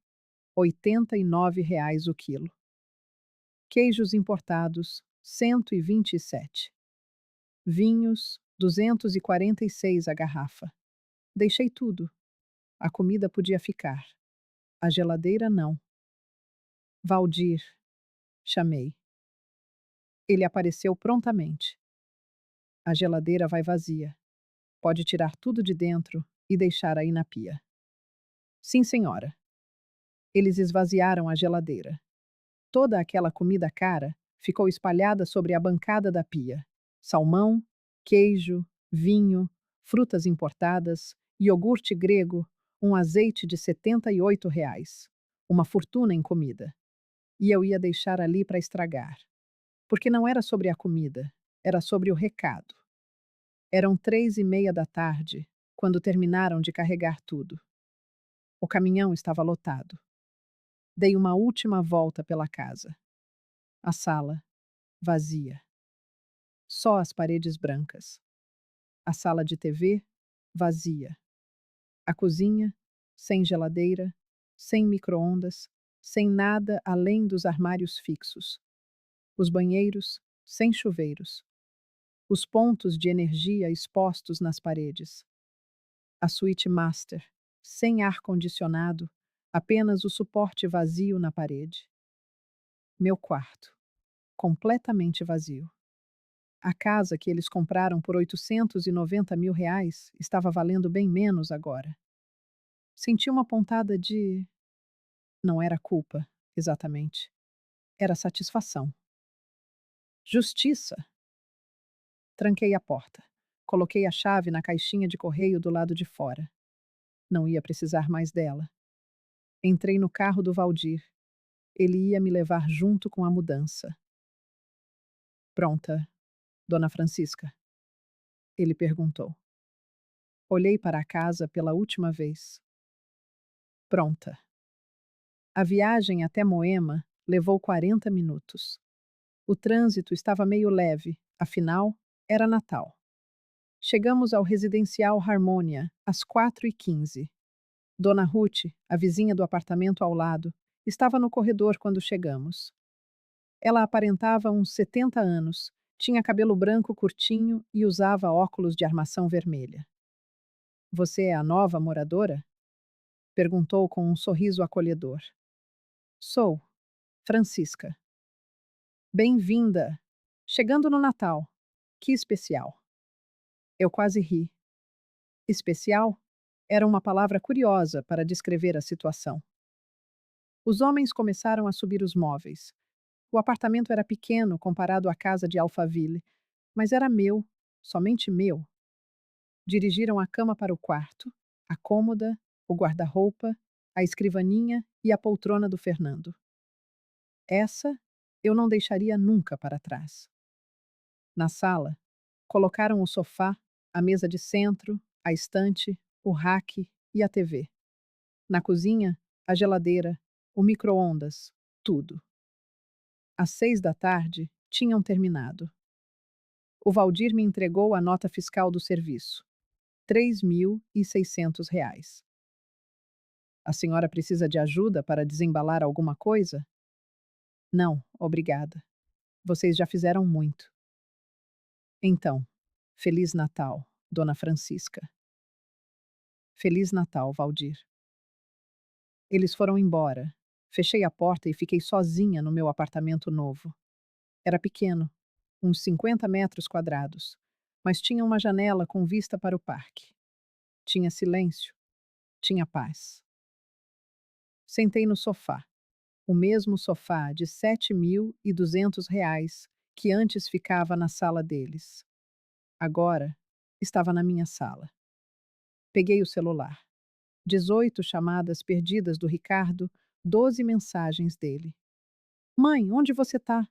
89 o quilo. Queijos importados, 127. Vinhos, 246 a garrafa. Deixei tudo. A comida podia ficar. A geladeira não. Valdir, chamei. Ele apareceu prontamente. A geladeira vai vazia. Pode tirar tudo de dentro e deixar aí na pia. Sim, senhora. Eles esvaziaram a geladeira. Toda aquela comida cara ficou espalhada sobre a bancada da pia. Salmão, queijo, vinho, frutas importadas, iogurte grego, um azeite de R$ 78. Uma fortuna em comida. E eu ia deixar ali para estragar. Porque não era sobre a comida, era sobre o recado. Eram 3:30 da tarde, quando terminaram de carregar tudo. O caminhão estava lotado. Dei uma última volta pela casa. A sala, vazia. Só as paredes brancas. A sala de TV, vazia. A cozinha, sem geladeira, sem micro-ondas, sem nada além dos armários fixos. Os banheiros, sem chuveiros. Os pontos de energia expostos nas paredes. A suíte master, sem ar-condicionado, apenas o suporte vazio na parede. Meu quarto, completamente vazio. A casa que eles compraram por 890 mil reais estava valendo bem menos agora. Senti uma pontada de. Não era culpa, exatamente. Era satisfação. Justiça! Tranquei a porta. Coloquei a chave na caixinha de correio do lado de fora. Não ia precisar mais dela. Entrei no carro do Valdir. Ele ia me levar junto com a mudança. Pronta, Dona Francisca? Ele perguntou. Olhei para a casa pela última vez. Pronta. A viagem até Moema levou 40 minutos. O trânsito estava meio leve, afinal, era Natal. Chegamos ao residencial Harmonia às 4h15. Dona Ruth, a vizinha do apartamento ao lado, estava no corredor quando chegamos. Ela aparentava uns 70 anos, tinha cabelo branco curtinho e usava óculos de armação vermelha. Você é a nova moradora? Perguntou com um sorriso acolhedor. Sou, Francisca. Bem-vinda! Chegando no Natal. Que especial. Eu quase ri. Especial era uma palavra curiosa para descrever a situação. Os homens começaram a subir os móveis. O apartamento era pequeno comparado à casa de Alphaville, mas era meu, somente meu. Dirigiram a cama para o quarto, a cômoda, o guarda-roupa, a escrivaninha e a poltrona do Fernando. Essa eu não deixaria nunca para trás. Na sala, colocaram o sofá, a mesa de centro, a estante, o rack e a TV. Na cozinha, a geladeira, o micro-ondas, tudo. Às 6 da tarde, tinham terminado. O Valdir me entregou a nota fiscal do serviço. R$ 3.600. A senhora precisa de ajuda para desembalar alguma coisa? Não, obrigada. Vocês já fizeram muito. Então, Feliz Natal, Dona Francisca. Feliz Natal, Valdir. Eles foram embora. Fechei a porta e fiquei sozinha no meu apartamento novo. Era pequeno, uns 50 metros quadrados, mas tinha uma janela com vista para o parque. Tinha silêncio, tinha paz. Sentei no sofá, o mesmo sofá de R$ 7.200 que antes ficava na sala deles. Agora, estava na minha sala. Peguei o celular. 18 chamadas perdidas do Ricardo, 12 mensagens dele. Mãe, onde você tá?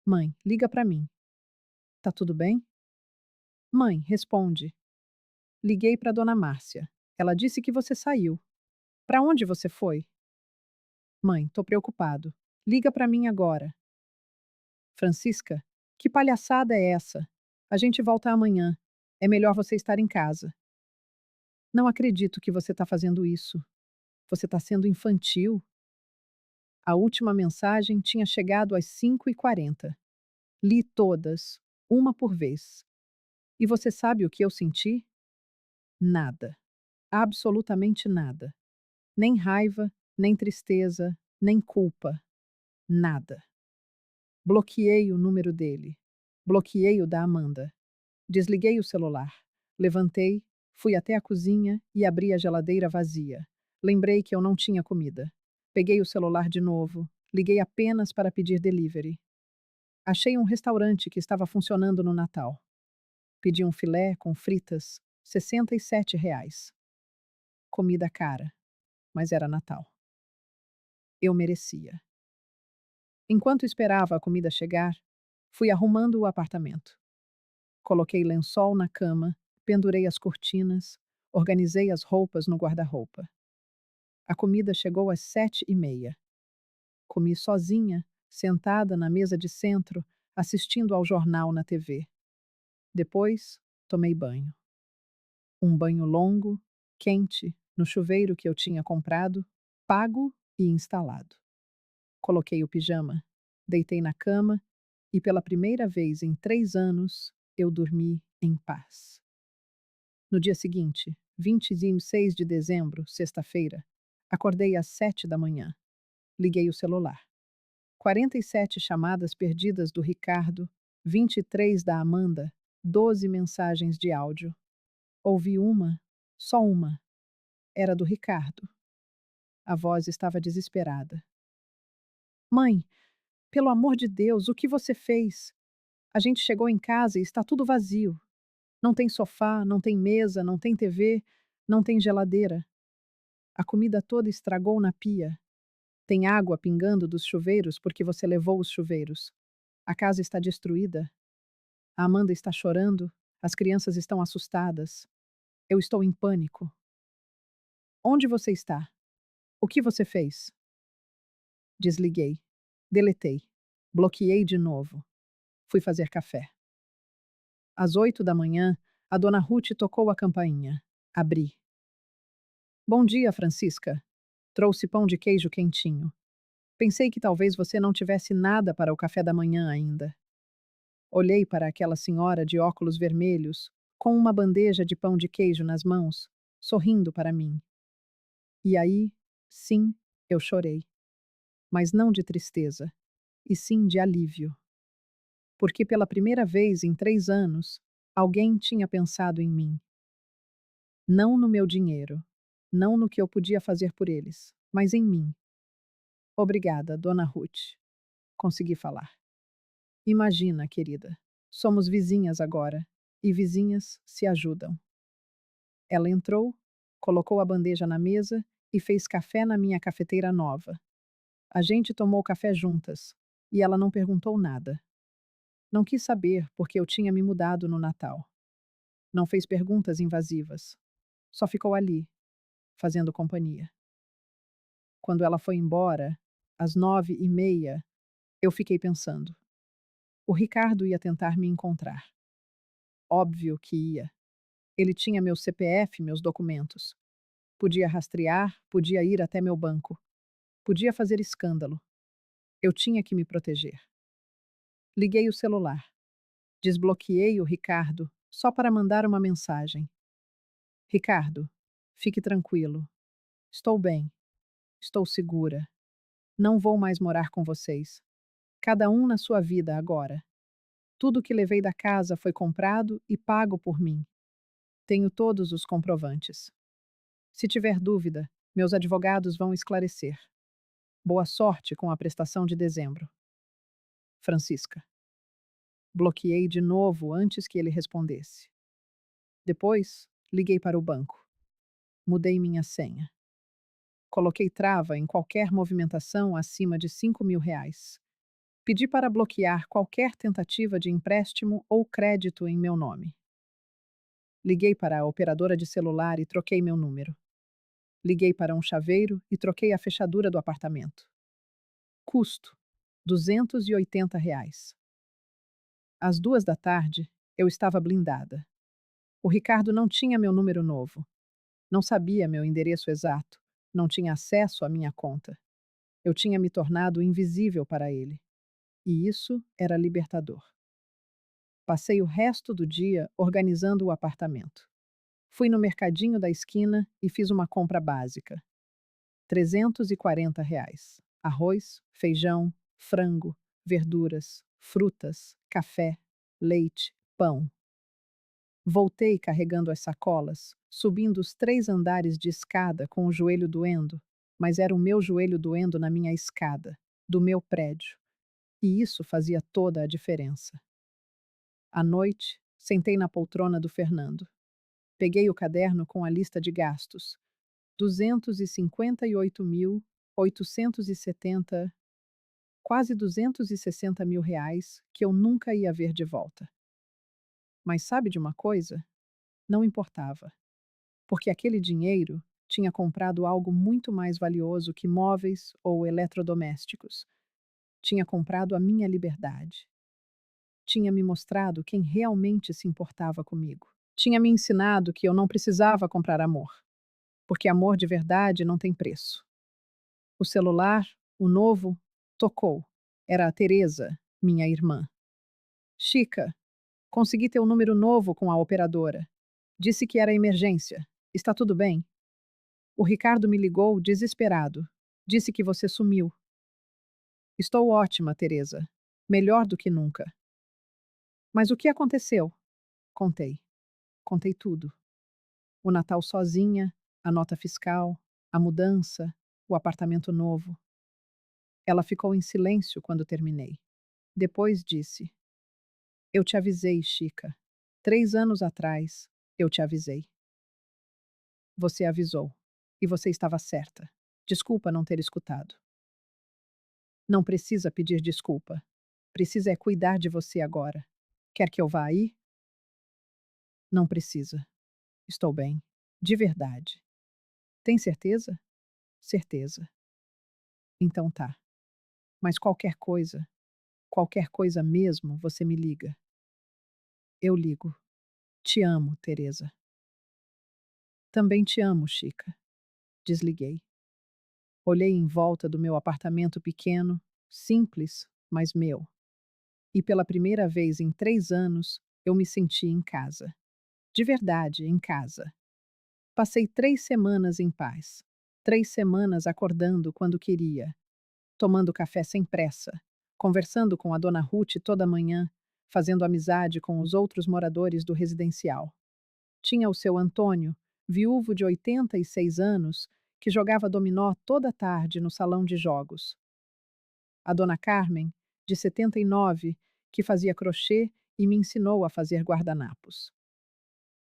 Mãe, liga para mim. Tá tudo bem? Mãe, responde. Liguei para Dona Márcia. Ela disse que você saiu. Para onde você foi? Mãe, tô preocupado. Liga para mim agora. Francisca, que palhaçada é essa? A gente volta amanhã. É melhor você estar em casa. Não acredito que você está fazendo isso. Você está sendo infantil. A última mensagem tinha chegado às 5h40. Li todas, uma por vez. E você sabe o que eu senti? Nada. Absolutamente nada. Nem raiva, nem tristeza, nem culpa. Nada. Bloqueei o número dele. Bloqueei o da Amanda. Desliguei o celular. Levantei, fui até a cozinha e abri a geladeira vazia. Lembrei que eu não tinha comida. Peguei o celular de novo. Liguei apenas para pedir delivery. Achei um restaurante que estava funcionando no Natal. Pedi um filé com fritas, R$ 67. Comida cara, mas era Natal. Eu merecia. Enquanto esperava a comida chegar, fui arrumando o apartamento. Coloquei lençol na cama, pendurei as cortinas, organizei as roupas no guarda-roupa. A comida chegou às 7h30. Comi sozinha, sentada na mesa de centro, assistindo ao jornal na TV. Depois, tomei banho. Um banho longo, quente, no chuveiro que eu tinha comprado, pago e instalado. Coloquei o pijama, deitei na cama e, pela primeira vez em 3 anos, eu dormi em paz. No dia seguinte, 26 de dezembro, sexta-feira, acordei às 7 da manhã. Liguei o celular. 47 chamadas perdidas do Ricardo, 23 da Amanda, 12 mensagens de áudio. Ouvi uma, só uma. Era do Ricardo. A voz estava desesperada. Mãe, pelo amor de Deus, o que você fez? A gente chegou em casa e está tudo vazio. Não tem sofá, não tem mesa, não tem TV, não tem geladeira. A comida toda estragou na pia. Tem água pingando dos chuveiros porque você levou os chuveiros. A casa está destruída. A Amanda está chorando. As crianças estão assustadas. Eu estou em pânico. Onde você está? O que você fez? Desliguei. Deletei. Bloqueei de novo. Fui fazer café. Às 8 da manhã, a dona Ruth tocou a campainha. Abri. Bom dia, Francisca. Trouxe pão de queijo quentinho. Pensei que talvez você não tivesse nada para o café da manhã ainda. Olhei para aquela senhora de óculos vermelhos, com uma bandeja de pão de queijo nas mãos, sorrindo para mim. E aí, sim, eu chorei. Mas não de tristeza, e sim de alívio. Porque pela primeira vez em 3 anos, alguém tinha pensado em mim. Não no meu dinheiro, não no que eu podia fazer por eles, mas em mim. Obrigada, dona Ruth. Consegui falar. Imagina, querida, somos vizinhas agora, e vizinhas se ajudam. Ela entrou, colocou a bandeja na mesa e fez café na minha cafeteira nova. A gente tomou café juntas, e ela não perguntou nada. Não quis saber porque eu tinha me mudado no Natal. Não fez perguntas invasivas. Só ficou ali, fazendo companhia. Quando ela foi embora, às 9h30, eu fiquei pensando. O Ricardo ia tentar me encontrar. Óbvio que ia. Ele tinha meu CPF, meus documentos. Podia rastrear, podia ir até meu banco. Podia fazer escândalo. Eu tinha que me proteger. Liguei o celular. Desbloqueei o Ricardo só para mandar uma mensagem. Ricardo, fique tranquilo. Estou bem. Estou segura. Não vou mais morar com vocês. Cada um na sua vida agora. Tudo que levei da casa foi comprado e pago por mim. Tenho todos os comprovantes. Se tiver dúvida, meus advogados vão esclarecer. Boa sorte com a prestação de dezembro. Francisca. Bloqueei de novo antes que ele respondesse. Depois, liguei para o banco. Mudei minha senha. Coloquei trava em qualquer movimentação acima de R$ 5.000. Pedi para bloquear qualquer tentativa de empréstimo ou crédito em meu nome. Liguei para a operadora de celular e troquei meu número. Liguei para um chaveiro e troquei a fechadura do apartamento. Custo: R$ 280. Às 2 da tarde, eu estava blindada. O Ricardo não tinha meu número novo. Não sabia meu endereço exato. Não tinha acesso à minha conta. Eu tinha me tornado invisível para ele. E isso era libertador. Passei o resto do dia organizando o apartamento. Fui no mercadinho da esquina e fiz uma compra básica. R$ 340. Arroz, feijão, frango, verduras, frutas, café, leite, pão. Voltei carregando as sacolas, subindo os 3 andares de escada com o joelho doendo, mas era o meu joelho doendo na minha escada, do meu prédio. E isso fazia toda a diferença. À noite, sentei na poltrona do Fernando. Peguei o caderno com a lista de gastos. 258.870, quase R$ 260.000 que eu nunca ia ver de volta. Mas sabe de uma coisa? Não importava, porque aquele dinheiro tinha comprado algo muito mais valioso que móveis ou eletrodomésticos. Tinha comprado a minha liberdade. Tinha me mostrado quem realmente se importava comigo. Tinha me ensinado que eu não precisava comprar amor, porque amor de verdade não tem preço. O celular, o novo, tocou. Era a Teresa, minha irmã. Chica, consegui teu número novo com a operadora. Disse que era emergência. Está tudo bem? O Ricardo me ligou desesperado. Disse que você sumiu. Estou ótima, Teresa. Melhor do que nunca. Mas o que aconteceu? Contei. Contei tudo. O Natal sozinha, a nota fiscal, a mudança, o apartamento novo. Ela ficou em silêncio quando terminei. Depois disse: Eu te avisei, Chica. 3 anos atrás, eu te avisei. Você avisou. E você estava certa. Desculpa não ter escutado. Não precisa pedir desculpa. Precisa é cuidar de você agora. Quer que eu vá aí? Não precisa. Estou bem. De verdade. Tem certeza? Certeza. Então tá. Mas qualquer coisa mesmo, você me liga. Eu ligo. Te amo, Teresa. Também te amo, Chica. Desliguei. Olhei em volta do meu apartamento pequeno, simples, mas meu. E pela primeira vez em 3 anos, eu me senti em casa. De verdade, em casa. Passei 3 semanas em paz. 3 semanas acordando quando queria, tomando café sem pressa, conversando com a dona Ruth toda manhã, fazendo amizade com os outros moradores do residencial. Tinha o seu Antônio, viúvo de 86 anos, que jogava dominó toda tarde no salão de jogos. A dona Carmen, de 79, que fazia crochê e me ensinou a fazer guardanapos.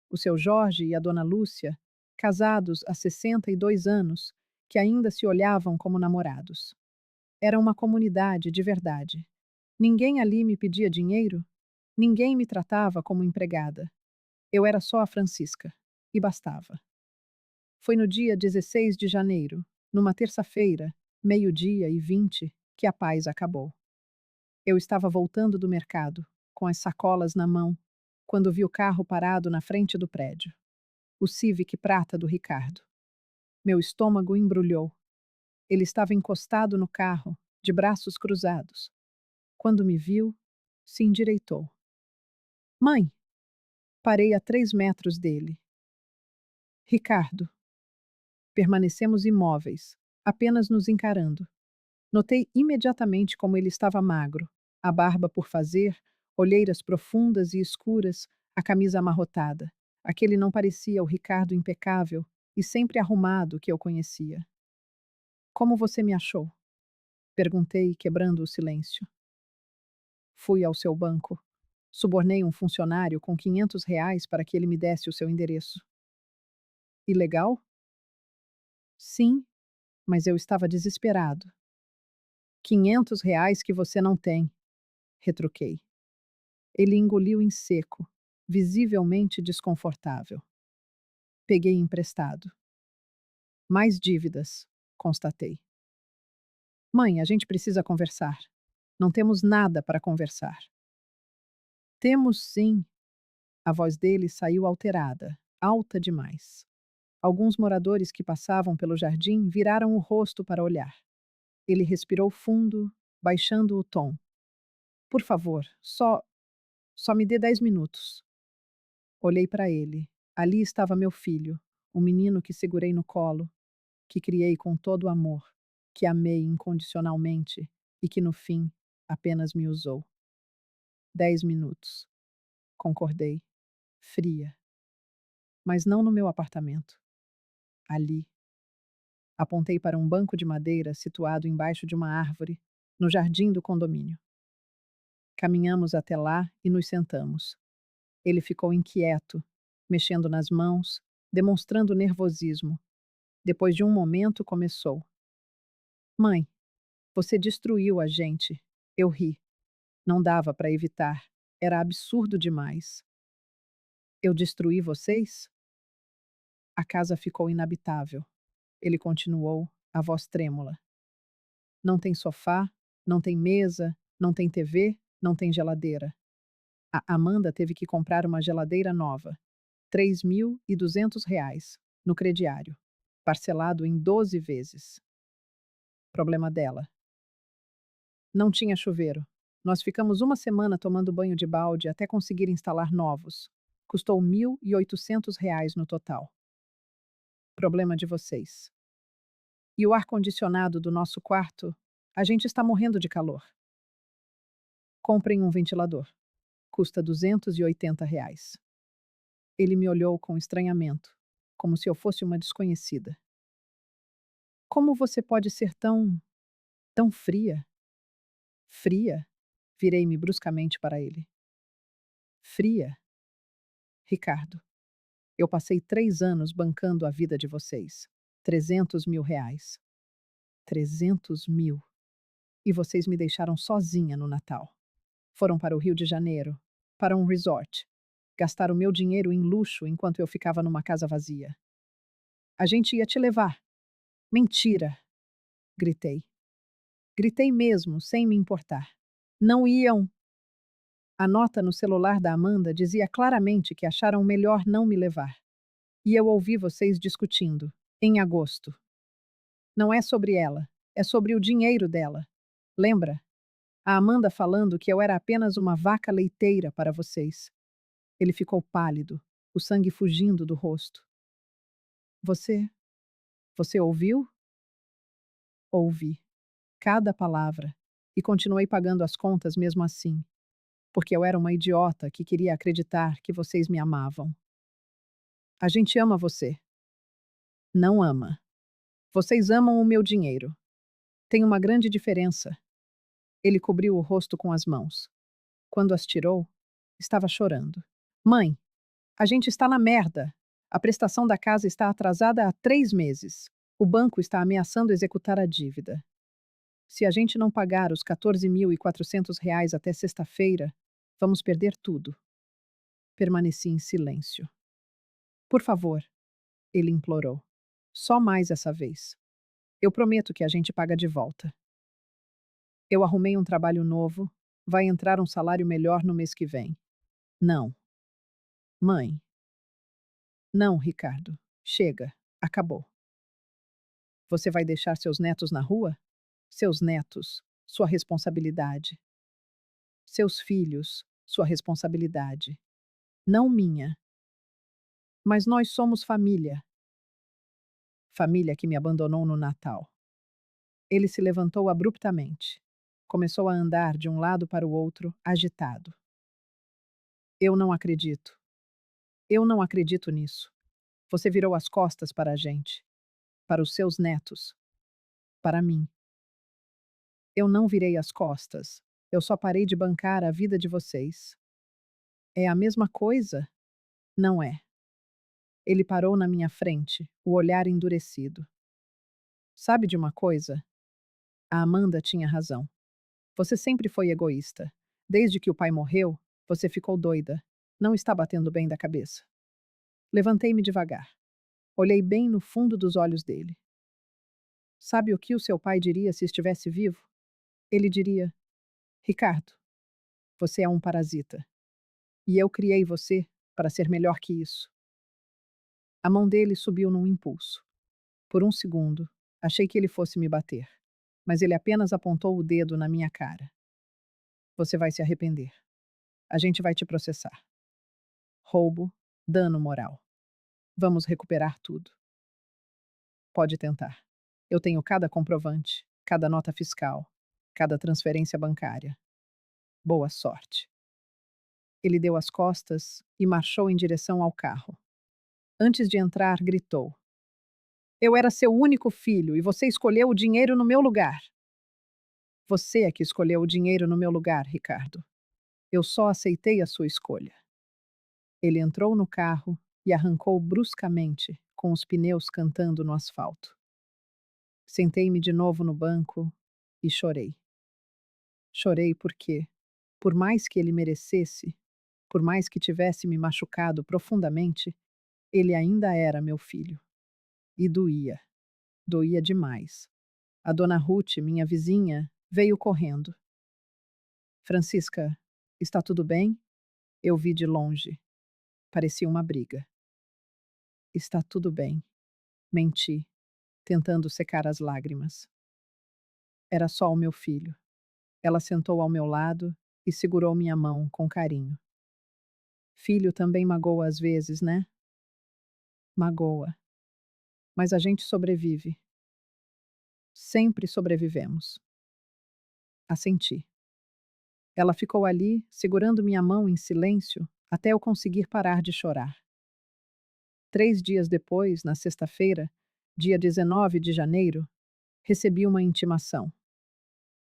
O seu Jorge e a dona Lúcia, casados há 62 anos, que ainda se olhavam como namorados. Era uma comunidade de verdade. Ninguém ali me pedia dinheiro, ninguém me tratava como empregada. Eu era só a Francisca, e bastava. Foi no dia 16 de janeiro, numa terça-feira, 12h20, que a paz acabou. Eu estava voltando do mercado, com as sacolas na mão, quando vi o carro parado na frente do prédio. O Civic prata do Ricardo. Meu estômago embrulhou. Ele estava encostado no carro, de braços cruzados. Quando me viu, se endireitou. Mãe! Parei a 3 metros dele. Ricardo. Permanecemos imóveis, apenas nos encarando. Notei imediatamente como ele estava magro, a barba por fazer, olheiras profundas e escuras, a camisa amarrotada. Aquele não parecia o Ricardo impecável e sempre arrumado que eu conhecia. Como você me achou? Perguntei, quebrando o silêncio. Fui ao seu banco. Subornei um funcionário com R$ 500 para que ele me desse o seu endereço. Ilegal? Sim, mas eu estava desesperado. R$ 500 que você não tem, retruquei. Ele engoliu em seco, visivelmente desconfortável. Peguei emprestado. Mais dívidas, constatei. Mãe, a gente precisa conversar. Não temos nada para conversar. Temos sim. A voz dele saiu alterada, alta demais. Alguns moradores que passavam pelo jardim viraram o rosto para olhar. Ele respirou fundo, baixando o tom. Por favor, só me dê 10 minutos. Olhei para ele. Ali estava meu filho, o menino que segurei no colo, que criei com todo amor, que amei incondicionalmente e que no fim apenas me usou. 10 minutos. Concordei, fria. Mas não no meu apartamento. Ali. Apontei para um banco de madeira situado embaixo de uma árvore, no jardim do condomínio. Caminhamos até lá e nos sentamos. Ele ficou inquieto, mexendo nas mãos, demonstrando nervosismo. Depois de um momento, começou. Mãe, você destruiu a gente. Eu ri. Não dava para evitar. Era absurdo demais. Eu destruí vocês? A casa ficou inabitável. Ele continuou, a voz trêmula. Não tem sofá, não tem mesa, não tem TV, não tem geladeira. A Amanda teve que comprar uma geladeira nova. R$ 3.200, no crediário. Parcelado em 12 vezes. Problema dela. Não tinha chuveiro. Nós ficamos uma semana tomando banho de balde até conseguir instalar novos. Custou R$ 1.800 no total. Problema de vocês. E o ar-condicionado do nosso quarto? A gente está morrendo de calor. Comprem um ventilador. Custa R$ 280. Ele me olhou com estranhamento, como se eu fosse uma desconhecida. Como você pode ser tão fria? Fria? Virei-me bruscamente para ele. Fria? Ricardo, eu passei 3 anos bancando a vida de vocês. R$ 300.000. 300.000. E vocês me deixaram sozinha no Natal. Foram para o Rio de Janeiro, para um resort. Gastaram meu dinheiro em luxo enquanto eu ficava numa casa vazia. A gente ia te levar. Mentira! Gritei. Gritei mesmo, sem me importar. Não iam. A nota no celular da Amanda dizia claramente que acharam melhor não me levar. E eu ouvi vocês discutindo, em agosto. Não é sobre ela, é sobre o dinheiro dela. Lembra? A Amanda falando que eu era apenas uma vaca leiteira para vocês. Ele ficou pálido, o sangue fugindo do rosto. Você. Você ouviu? Ouvi. Cada palavra. E continuei pagando as contas mesmo assim. Porque eu era uma idiota que queria acreditar que vocês me amavam. A gente ama você. Não ama. Vocês amam o meu dinheiro. Tem uma grande diferença. Ele cobriu o rosto com as mãos. Quando as tirou, estava chorando. Mãe, a gente está na merda. A prestação da casa está atrasada há 3 meses. O banco está ameaçando executar a dívida. Se a gente não pagar os R$ 14.400 até sexta-feira, vamos perder tudo. Permaneci em silêncio. Por favor, ele implorou. Só mais essa vez. Eu prometo que a gente paga de volta. Eu arrumei um trabalho novo. Vai entrar um salário melhor no mês que vem. Não. Mãe. Não, Ricardo. Chega. Acabou. Você vai deixar seus netos na rua? Seus netos, sua responsabilidade. Seus filhos, sua responsabilidade. Não minha. Mas nós somos família. Família que me abandonou no Natal. Ele se levantou abruptamente. Começou a andar de um lado para o outro, agitado. Eu não acredito. Eu não acredito nisso. Você virou as costas para a gente. Para os seus netos. Para mim. Eu não virei as costas. Eu só parei de bancar a vida de vocês. É a mesma coisa? Não é. Ele parou na minha frente, o olhar endurecido. Sabe de uma coisa? A Amanda tinha razão. Você sempre foi egoísta. Desde que o pai morreu, você ficou doida. Não está batendo bem da cabeça. Levantei-me devagar. Olhei bem no fundo dos olhos dele. Sabe o que o seu pai diria se estivesse vivo? Ele diria: Ricardo, você é um parasita. E eu criei você para ser melhor que isso. A mão dele subiu num impulso. Por um segundo, achei que ele fosse me bater. Mas ele apenas apontou o dedo na minha cara. Você vai se arrepender. A gente vai te processar. Roubo, dano moral. Vamos recuperar tudo. Pode tentar. Eu tenho cada comprovante, cada nota fiscal, cada transferência bancária. Boa sorte. Ele deu as costas e marchou em direção ao carro. Antes de entrar, gritou: Eu era seu único filho e você escolheu o dinheiro no meu lugar. Você é que escolheu o dinheiro no meu lugar, Ricardo. Eu só aceitei a sua escolha. Ele entrou no carro e arrancou bruscamente, com os pneus cantando no asfalto. Sentei-me de novo no banco e chorei. Chorei porque, por mais que ele merecesse, por mais que tivesse me machucado profundamente, ele ainda era meu filho. E doía. Doía demais. A dona Ruth, minha vizinha, veio correndo. Francisca, está tudo bem? Eu vi de longe. Parecia uma briga. Está tudo bem. Menti, tentando secar as lágrimas. Era só o meu filho. Ela sentou ao meu lado e segurou minha mão com carinho. Filho também magoa às vezes, né? Magoa. Mas a gente sobrevive. Sempre sobrevivemos. Assenti. Ela ficou ali, segurando minha mão em silêncio, até eu conseguir parar de chorar. 3 dias depois, na sexta-feira, dia 19 de janeiro, recebi uma intimação.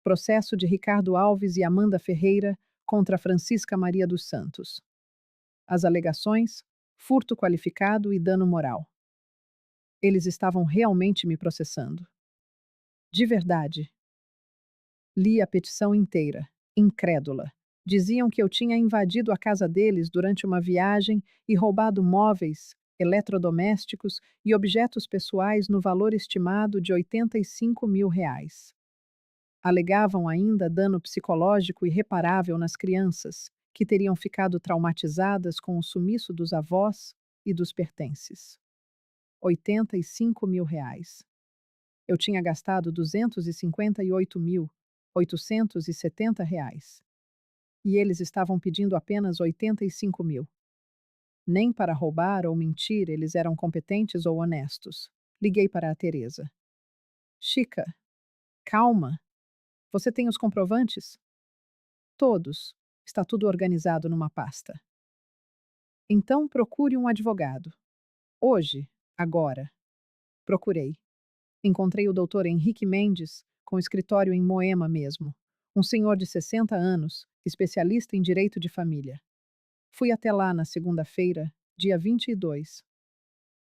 Processo de Ricardo Alves e Amanda Ferreira contra Francisca Maria dos Santos. As alegações: furto qualificado e dano moral. Eles estavam realmente me processando. De verdade. Li a petição inteira, incrédula. Diziam que eu tinha invadido a casa deles durante uma viagem e roubado móveis, eletrodomésticos e objetos pessoais no valor estimado de R$ 85.000. Alegavam ainda dano psicológico irreparável nas crianças, que teriam ficado traumatizadas com o sumiço dos avós e dos pertences. R$ 85.000. Eu tinha gastado R$ 258.870. E eles estavam pedindo apenas 85.000. Nem para roubar ou mentir eles eram competentes ou honestos. Liguei para a Teresa. Chica, calma. Você tem os comprovantes? Todos. Está tudo organizado numa pasta. Então procure um advogado. Hoje, agora. Procurei. Encontrei o doutor Henrique Mendes, com escritório em Moema mesmo. Um senhor de 60 anos, especialista em direito de família. Fui até lá na segunda-feira, dia 22.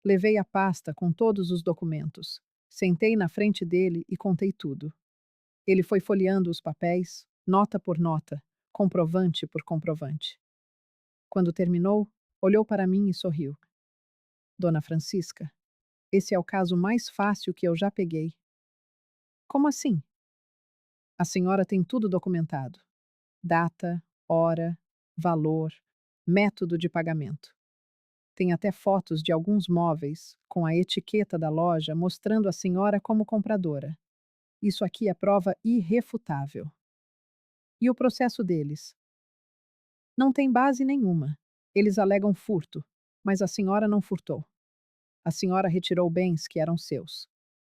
Levei a pasta com todos os documentos. Sentei na frente dele e contei tudo. Ele foi folheando os papéis, nota por nota, comprovante por comprovante. Quando terminou, olhou para mim e sorriu. Dona Francisca, esse é o caso mais fácil que eu já peguei. Como assim? A senhora tem tudo documentado: data, hora, valor, método de pagamento. Tem até fotos de alguns móveis, com a etiqueta da loja mostrando a senhora como compradora. Isso aqui é prova irrefutável. E o processo deles? Não tem base nenhuma. Eles alegam furto, mas a senhora não furtou. A senhora retirou bens que eram seus.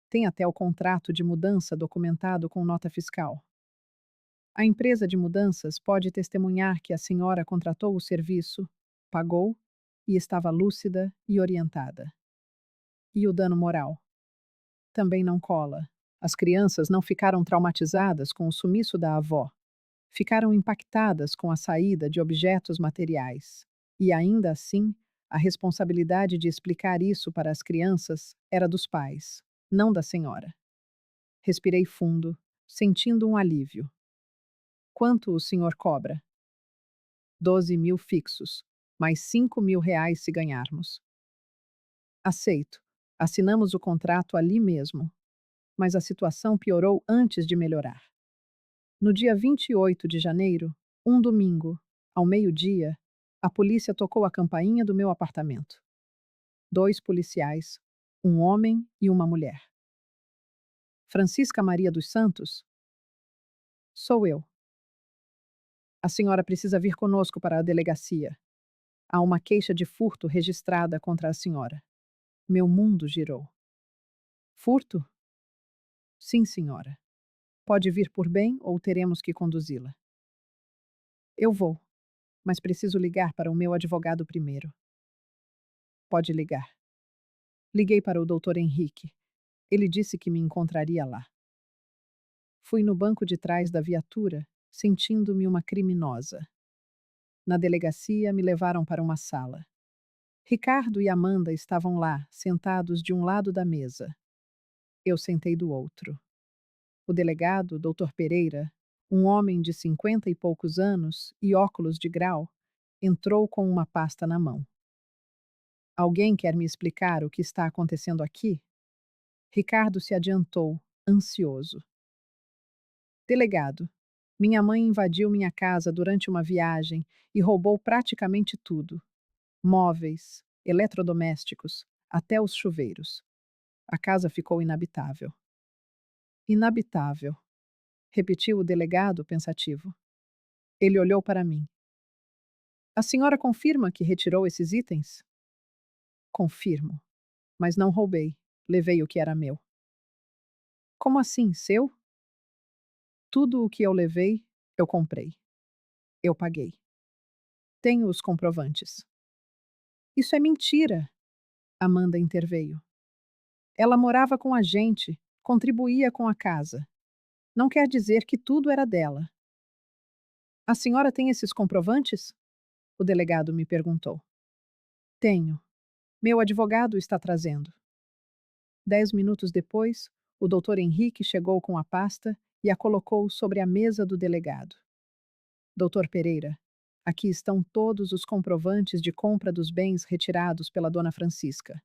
Tem até o contrato de mudança documentado com nota fiscal. A empresa de mudanças pode testemunhar que a senhora contratou o serviço, pagou e estava lúcida e orientada. E o dano moral? Também não cola. As crianças não ficaram traumatizadas com o sumiço da avó. Ficaram impactadas com a saída de objetos materiais. E ainda assim, a responsabilidade de explicar isso para as crianças era dos pais, não da senhora. Respirei fundo, sentindo um alívio. Quanto o senhor cobra? 12.000 fixos, mais R$ 5.000 se ganharmos. Aceito. Assinamos o contrato ali mesmo. Mas a situação piorou antes de melhorar. No dia 28 de janeiro, um domingo, ao meio-dia, a polícia tocou a campainha do meu apartamento. 2 policiais, um homem e uma mulher. Francisca Maria dos Santos? Sou eu. A senhora precisa vir conosco para a delegacia. Há uma queixa de furto registrada contra a senhora. Meu mundo girou. Furto? Sim, senhora. Pode vir por bem ou teremos que conduzi-la. Eu vou, mas preciso ligar para o meu advogado primeiro. Pode ligar. Liguei para o doutor Henrique. Ele disse que me encontraria lá. Fui no banco de trás da viatura, sentindo-me uma criminosa. Na delegacia, me levaram para uma sala. Ricardo e Amanda estavam lá, sentados de um lado da mesa. Eu sentei do outro. O delegado, doutor Pereira, um homem de 50 e poucos anos e óculos de grau, entrou com uma pasta na mão. Alguém quer me explicar o que está acontecendo aqui? Ricardo se adiantou, ansioso. Delegado, minha mãe invadiu minha casa durante uma viagem e roubou praticamente tudo: móveis, eletrodomésticos, até os chuveiros. A casa ficou inabitável. Inabitável, repetiu o delegado pensativo. Ele olhou para mim. A senhora confirma que retirou esses itens? Confirmo. Mas não roubei. Levei o que era meu. Como assim, seu? Tudo o que eu levei, eu comprei. Eu paguei. Tenho os comprovantes. Isso é mentira, Amanda interveio. Ela morava com a gente, contribuía com a casa. Não quer dizer que tudo era dela. A senhora tem esses comprovantes? O delegado me perguntou. Tenho. Meu advogado está trazendo. 10 minutos depois, o doutor Henrique chegou com a pasta e a colocou sobre a mesa do delegado. Doutor Pereira, aqui estão todos os comprovantes de compra dos bens retirados pela dona Francisca.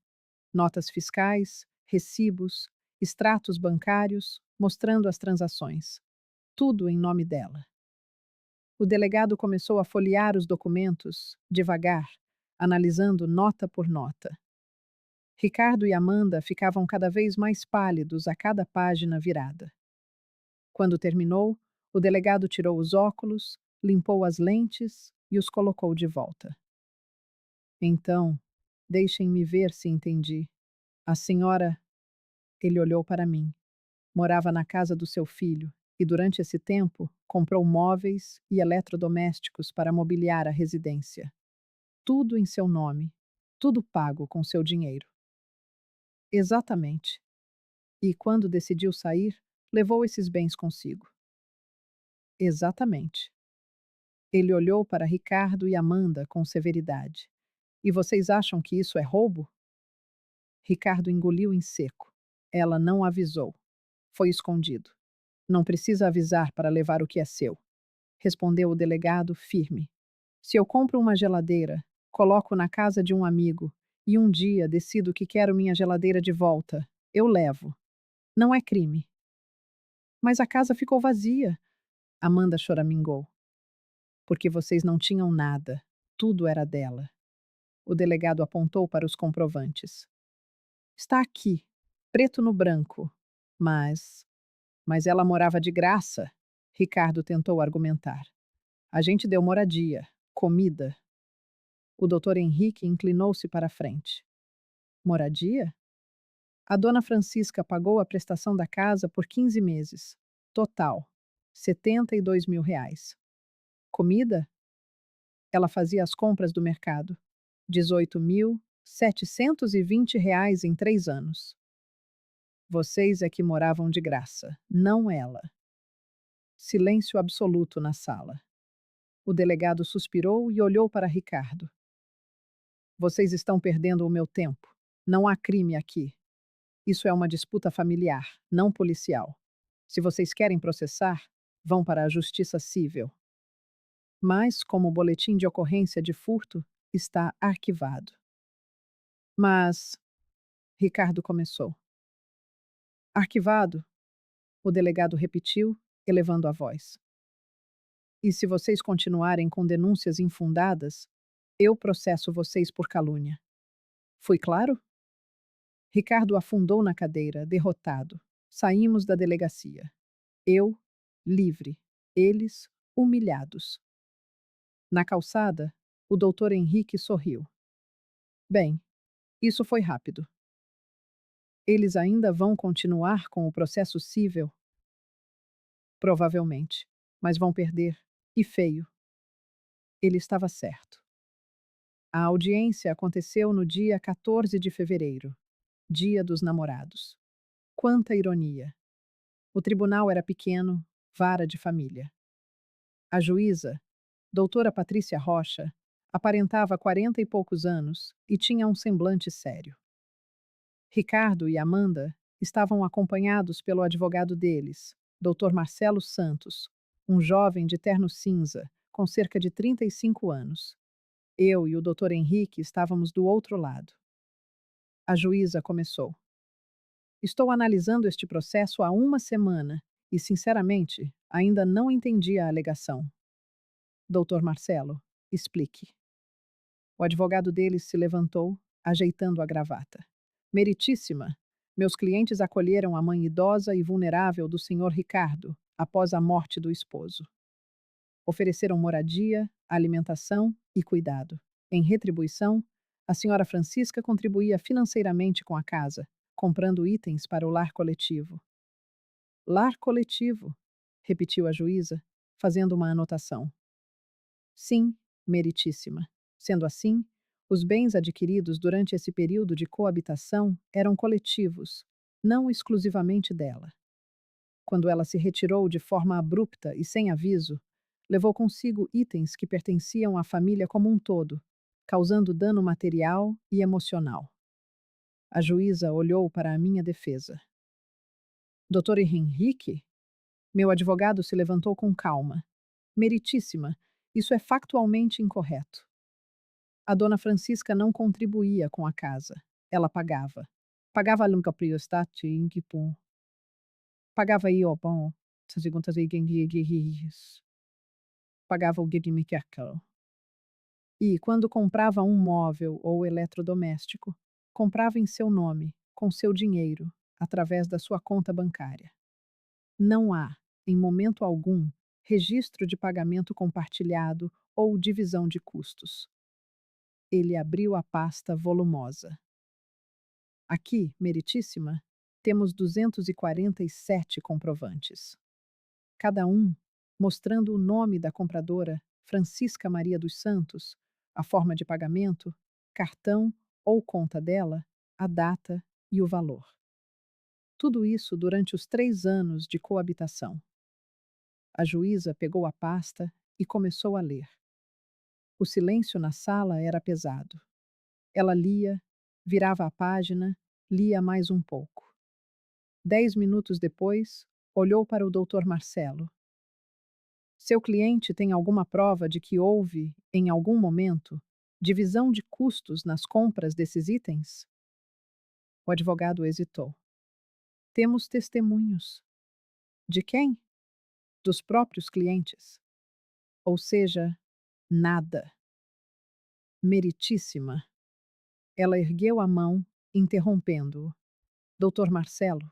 Notas fiscais, recibos, extratos bancários, mostrando as transações. Tudo em nome dela. O delegado começou a folhear os documentos, devagar, analisando nota por nota. Ricardo e Amanda ficavam cada vez mais pálidos a cada página virada. Quando terminou, o delegado tirou os óculos, limpou as lentes e os colocou de volta. Então, deixem-me ver se entendi. A senhora. Ele olhou para mim. Morava na casa do seu filho e, durante esse tempo, comprou móveis e eletrodomésticos para mobiliar a residência. Tudo em seu nome, tudo pago com seu dinheiro. Exatamente. E, quando decidiu sair, levou esses bens consigo. Exatamente. Ele olhou para Ricardo e Amanda com severidade. E vocês acham que isso é roubo? Ricardo engoliu em seco. Ela não avisou. Foi escondido. Não precisa avisar para levar o que é seu, respondeu o delegado firme. Se eu compro uma geladeira, coloco na casa de um amigo e um dia decido que quero minha geladeira de volta, eu levo. Não é crime. Mas a casa ficou vazia, Amanda choramingou. Porque vocês não tinham nada. Tudo era dela. O delegado apontou para os comprovantes. Está aqui, preto no branco. Mas ela morava de graça, Ricardo tentou argumentar. A gente deu moradia, comida. O doutor Henrique inclinou-se para a frente. Moradia? A dona Francisca pagou a prestação da casa por 15 meses. Total, R$ 72.000. Comida? Ela fazia as compras do mercado. R$ 18.720 em 3 anos. Vocês é que moravam de graça, não ela. Silêncio absoluto na sala. O delegado suspirou e olhou para Ricardo. Vocês estão perdendo o meu tempo. Não há crime aqui. Isso é uma disputa familiar, não policial. Se vocês querem processar, vão para a justiça civil. Mas, como o boletim de ocorrência de furto está arquivado. Mas, Ricardo começou. Arquivado? O delegado repetiu, elevando a voz. E se vocês continuarem com denúncias infundadas, eu processo vocês por calúnia. Fui claro? Ricardo afundou na cadeira, derrotado. Saímos da delegacia. Eu, livre. Eles, humilhados. Na calçada, o doutor Henrique sorriu. Bem, isso foi rápido. Eles ainda vão continuar com o processo cível? Provavelmente. Mas vão perder. E feio. Ele estava certo. A audiência aconteceu no dia 14 de fevereiro, Dia dos Namorados. Quanta ironia! O tribunal era pequeno, vara de família. A juíza, doutora Patrícia Rocha, aparentava 40 e poucos anos e tinha um semblante sério. Ricardo e Amanda estavam acompanhados pelo advogado deles, doutor Marcelo Santos, um jovem de terno cinza, com cerca de 35 anos. Eu e o doutor Henrique estávamos do outro lado. A juíza começou. Estou analisando este processo há uma semana e, sinceramente, ainda não entendi a alegação. Doutor Marcelo, explique. O advogado deles se levantou, ajeitando a gravata. Meritíssima, meus clientes acolheram a mãe idosa e vulnerável do senhor Ricardo após a morte do esposo. Ofereceram moradia, alimentação e cuidado. Em retribuição, a senhora Francisca contribuía financeiramente com a casa, comprando itens para o lar coletivo. Lar coletivo, repetiu a juíza, fazendo uma anotação. Sim, meritíssima. Sendo assim, os bens adquiridos durante esse período de coabitação eram coletivos, não exclusivamente dela. Quando ela se retirou de forma abrupta e sem aviso, levou consigo itens que pertenciam à família como um todo, causando dano material e emocional. A juíza olhou para a minha defesa. Doutor Henrique? Meu advogado se levantou com calma. Meritíssima, isso é factualmente incorreto. A dona Francisca não contribuía com a casa. Ela pagava. Pagava aluga priostat inkipum. Pagava iobon. Segundas igengigis. Pagava o gigmikerkel. E, quando comprava um móvel ou eletrodoméstico, comprava em seu nome, com seu dinheiro, através da sua conta bancária. Não há, em momento algum, registro de pagamento compartilhado ou divisão de custos. Ele abriu a pasta volumosa. Aqui, meritíssima, temos 247 comprovantes. Cada um mostrando o nome da compradora, Francisca Maria dos Santos, a forma de pagamento, cartão ou conta dela, a data e o valor. Tudo isso durante os 3 anos de coabitação. A juíza pegou a pasta e começou a ler. O silêncio na sala era pesado. Ela lia, virava a página, lia mais um pouco. 10 minutos depois, olhou para o doutor Marcelo. Seu cliente tem alguma prova de que houve, em algum momento, divisão de custos nas compras desses itens? O advogado hesitou. Temos testemunhos. De quem? Dos próprios clientes. Ou seja, nada. Meritíssima. Ela ergueu a mão, interrompendo-o. Doutor Marcelo,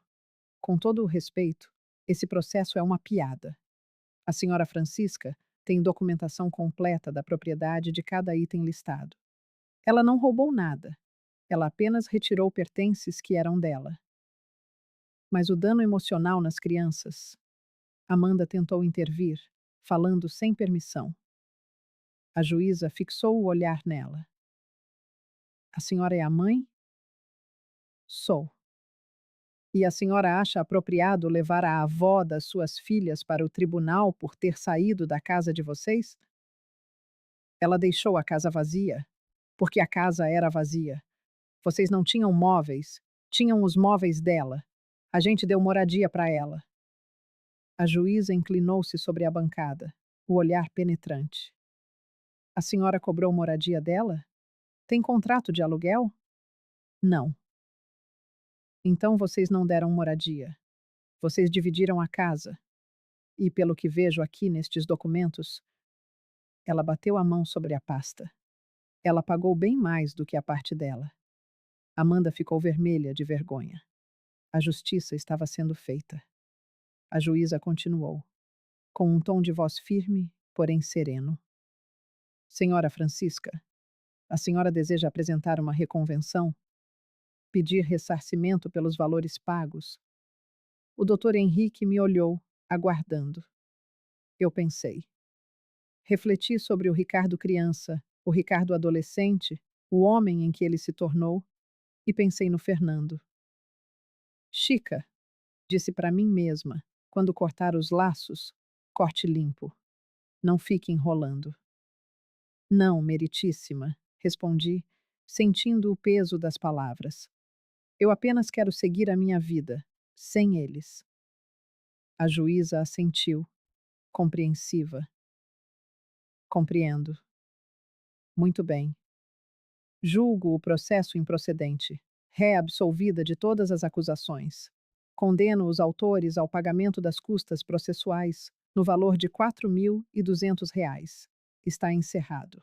com todo o respeito, esse processo é uma piada. A senhora Francisca tem documentação completa da propriedade de cada item listado. Ela não roubou nada. Ela apenas retirou pertences que eram dela. Mas o dano emocional nas crianças. Amanda tentou intervir, falando sem permissão. A juíza fixou o olhar nela. A senhora é a mãe? Sou. E a senhora acha apropriado levar a avó das suas filhas para o tribunal por ter saído da casa de vocês? Ela deixou a casa vazia, porque a casa era vazia. Vocês não tinham móveis, tinham os móveis dela. A gente deu moradia para ela. A juíza inclinou-se sobre a bancada, o olhar penetrante. A senhora cobrou moradia dela? Tem contrato de aluguel? Não. Então vocês não deram moradia. Vocês dividiram a casa. E, pelo que vejo aqui nestes documentos, ela bateu a mão sobre a pasta. Ela pagou bem mais do que a parte dela. Amanda ficou vermelha de vergonha. A justiça estava sendo feita. A juíza continuou, com um tom de voz firme, porém sereno. Senhora Francisca, a senhora deseja apresentar uma reconvenção? Pedir ressarcimento pelos valores pagos? O doutor Henrique me olhou, aguardando. Eu pensei. Refleti sobre o Ricardo criança, o Ricardo adolescente, o homem em que ele se tornou, e pensei no Fernando. Chica, disse para mim mesma, quando cortar os laços, corte limpo. Não fique enrolando. Não, meritíssima, respondi, sentindo o peso das palavras. Eu apenas quero seguir a minha vida, sem eles. A juíza assentiu, compreensiva. Compreendo. Muito bem. Julgo o processo improcedente. Ré absolvida de todas as acusações. Condeno os autores ao pagamento das custas processuais, no valor de R$ 4.200. Está encerrado.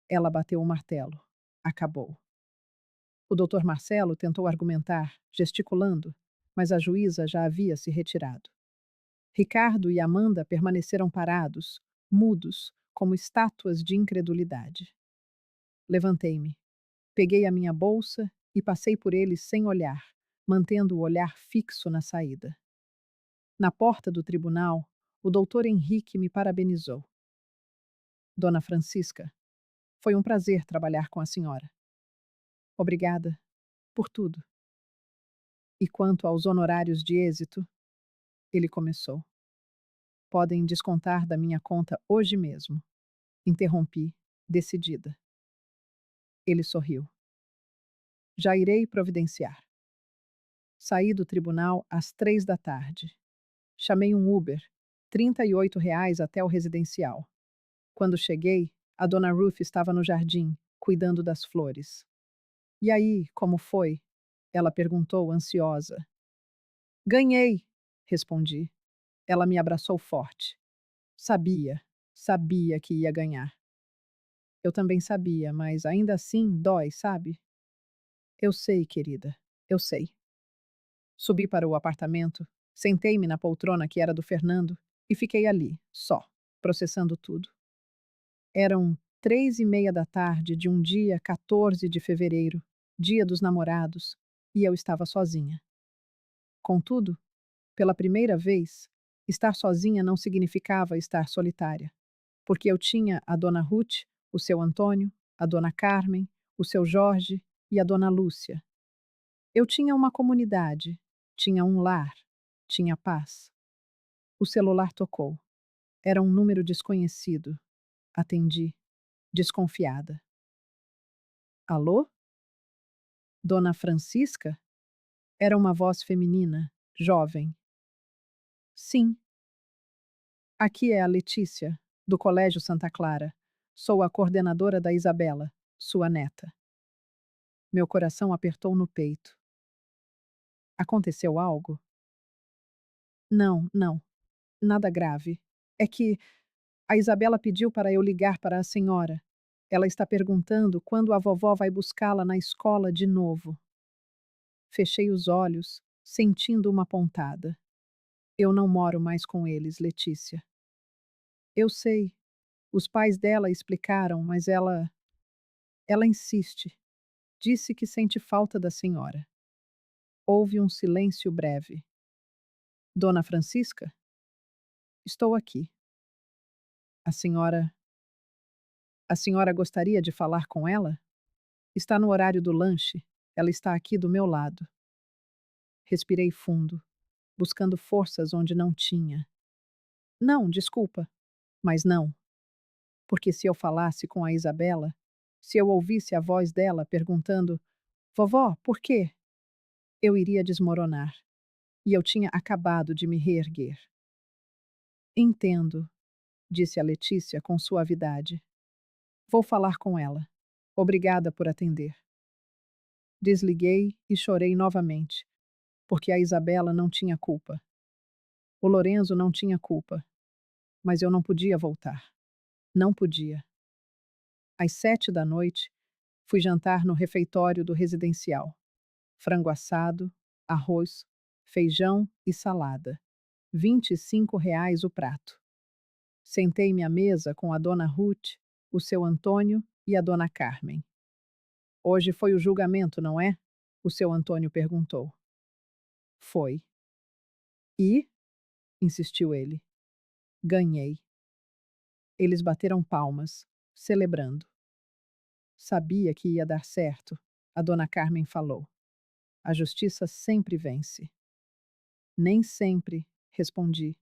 Ela bateu o martelo. Acabou. O doutor Marcelo tentou argumentar, gesticulando, mas a juíza já havia se retirado. Ricardo e Amanda permaneceram parados, mudos, como estátuas de incredulidade. Levantei-me. Peguei a minha bolsa e passei por eles sem olhar, mantendo o olhar fixo na saída. Na porta do tribunal, o doutor Henrique me parabenizou. Dona Francisca, foi um prazer trabalhar com a senhora. Obrigada por tudo. E quanto aos honorários de êxito, ele começou. Podem descontar da minha conta hoje mesmo. Interrompi, decidida. Ele sorriu. Já irei providenciar. Saí do tribunal às 3 da tarde. Chamei um Uber, R$ 38 até o residencial. Quando cheguei, a dona Ruth estava no jardim, cuidando das flores. E aí, como foi? Ela perguntou, ansiosa. Ganhei, respondi. Ela me abraçou forte. Sabia, sabia que ia ganhar. Eu também sabia, mas ainda assim dói, sabe? Eu sei, querida, eu sei. Subi para o apartamento, sentei-me na poltrona que era do Fernando e fiquei ali, só, processando tudo. Eram 3h30 da tarde de um dia 14 de fevereiro, dia dos namorados, e eu estava sozinha. Contudo, pela primeira vez, estar sozinha não significava estar solitária, porque eu tinha a dona Ruth, o seu Antônio, a dona Carmen, o seu Jorge e a dona Lúcia. Eu tinha uma comunidade, tinha um lar, tinha paz. O celular tocou. Era um número desconhecido. Atendi, desconfiada. Alô? Dona Francisca? Era uma voz feminina, jovem. Sim. Aqui é a Letícia, do Colégio Santa Clara. Sou a coordenadora da Isabela, sua neta. Meu coração apertou no peito. Aconteceu algo? Não, não. Nada grave. É que a Isabela pediu para eu ligar para a senhora. Ela está perguntando quando a vovó vai buscá-la na escola de novo. Fechei os olhos, sentindo uma pontada. Eu não moro mais com eles, Letícia. Eu sei. Os pais dela explicaram, mas ela insiste. Disse que sente falta da senhora. Houve um silêncio breve. Dona Francisca? Estou aqui. A senhora. A senhora gostaria de falar com ela? Está no horário do lanche. Ela está aqui do meu lado. Respirei fundo, buscando forças onde não tinha. Não, desculpa. Mas não. Porque se eu falasse com a Isabela, se eu ouvisse a voz dela perguntando: Vovó, por quê? Eu iria desmoronar. E eu tinha acabado de me reerguer. Entendo, disse a Letícia com suavidade. Vou falar com ela. Obrigada por atender. Desliguei e chorei novamente, porque a Isabela não tinha culpa. O Lorenzo não tinha culpa. Mas eu não podia voltar. Não podia. Às 7 da noite, fui jantar no refeitório do residencial. Frango assado, arroz, feijão e salada. R$ 25 o prato. Sentei-me à mesa com a dona Ruth, o seu Antônio e a dona Carmen. Hoje foi o julgamento, não é? O seu Antônio perguntou. Foi. E? Insistiu ele. Ganhei. Eles bateram palmas, celebrando. Sabia que ia dar certo, a dona Carmen falou. A justiça sempre vence. Nem sempre, respondi,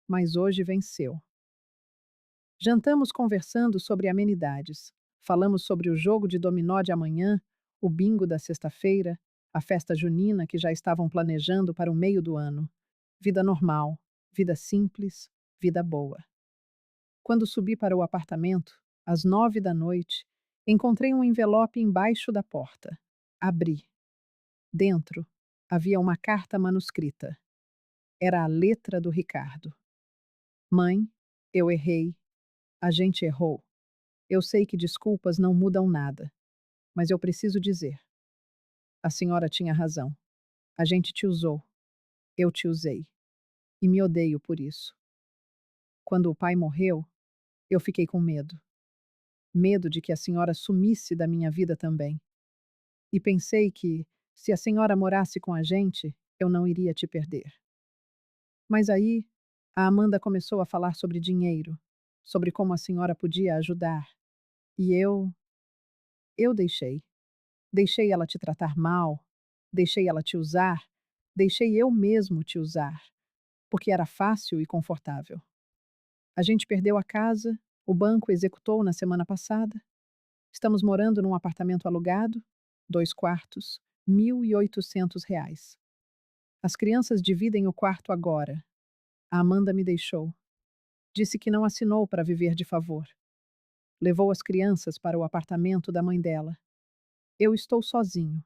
mas hoje venceu. Jantamos conversando sobre amenidades. Falamos sobre o jogo de dominó de amanhã, o bingo da sexta-feira, a festa junina que já estavam planejando para o meio do ano. Vida normal, vida simples, vida boa. Quando subi para o apartamento, às 9 da noite, encontrei um envelope embaixo da porta. Abri. Dentro havia uma carta manuscrita. Era a letra do Ricardo. Mãe, eu errei. A gente errou. Eu sei que desculpas não mudam nada, mas eu preciso dizer. A senhora tinha razão. A gente te usou. Eu te usei. E me odeio por isso. Quando o pai morreu, eu fiquei com medo. Medo de que a senhora sumisse da minha vida também. E pensei que, se a senhora morasse com a gente, eu não iria te perder. Mas aí, a Amanda começou a falar sobre dinheiro, sobre como a senhora podia ajudar. E eu deixei. Deixei ela te tratar mal, deixei ela te usar, deixei eu mesmo te usar, porque era fácil e confortável. A gente perdeu a casa, o banco executou na semana passada. Estamos morando num apartamento alugado, 2 quartos, R$ 1.800. As crianças dividem o quarto agora. A Amanda me deixou. Disse que não assinou para viver de favor. Levou as crianças para o apartamento da mãe dela. Eu estou sozinho.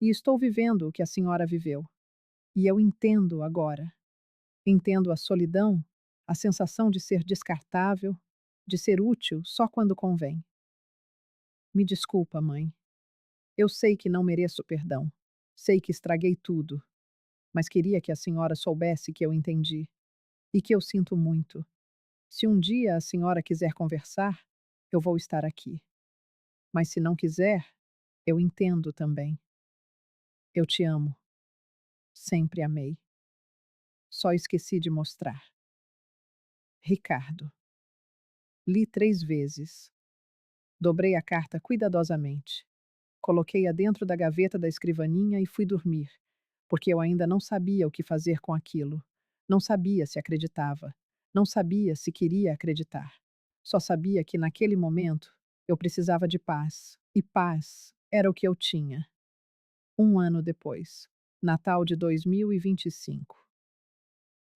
E estou vivendo o que a senhora viveu. E eu entendo agora. Entendo a solidão, a sensação de ser descartável, de ser útil só quando convém. Me desculpa, mãe. Eu sei que não mereço perdão. Sei que estraguei tudo. Mas queria que a senhora soubesse que eu entendi. E que eu sinto muito. Se um dia a senhora quiser conversar, eu vou estar aqui. Mas se não quiser, eu entendo também. Eu te amo. Sempre amei. Só esqueci de mostrar. Ricardo. Li 3 vezes. Dobrei a carta cuidadosamente. Coloquei-a dentro da gaveta da escrivaninha e fui dormir, porque eu ainda não sabia o que fazer com aquilo. Não sabia se acreditava. Não sabia se queria acreditar. Só sabia que naquele momento eu precisava de paz. E paz era o que eu tinha. 1 ano depois, Natal de 2025.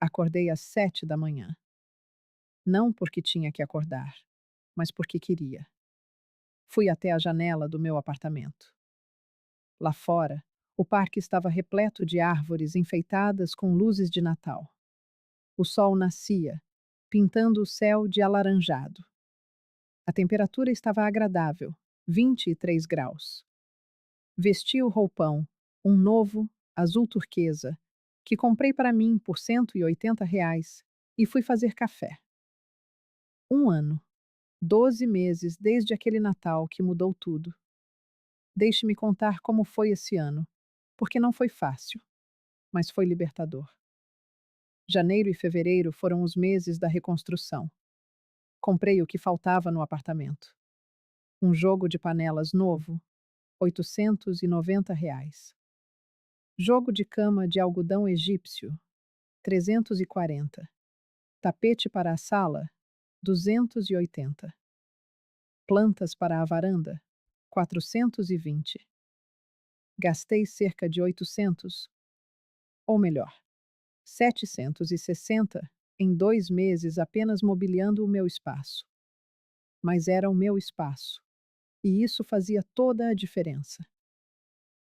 Acordei às 7 da manhã. Não porque tinha que acordar, mas porque queria. Fui até a janela do meu apartamento. Lá fora, o parque estava repleto de árvores enfeitadas com luzes de Natal. O sol nascia, pintando o céu de alaranjado. A temperatura estava agradável, 23 graus. Vesti o roupão, um novo, azul turquesa, que comprei para mim por R$ 180, e fui fazer café. 1 ano, 12 meses desde aquele Natal que mudou tudo. Deixe-me contar como foi esse ano, porque não foi fácil, mas foi libertador. Janeiro e fevereiro foram os meses da reconstrução. Comprei o que faltava no apartamento. Um jogo de panelas novo, R$ 890. Jogo de cama de algodão egípcio, 340. Tapete para a sala, 280. Plantas para a varanda, 420. Gastei cerca de 800, ou melhor, 760, em 2 meses apenas mobiliando o meu espaço. Mas era o meu espaço, e isso fazia toda a diferença.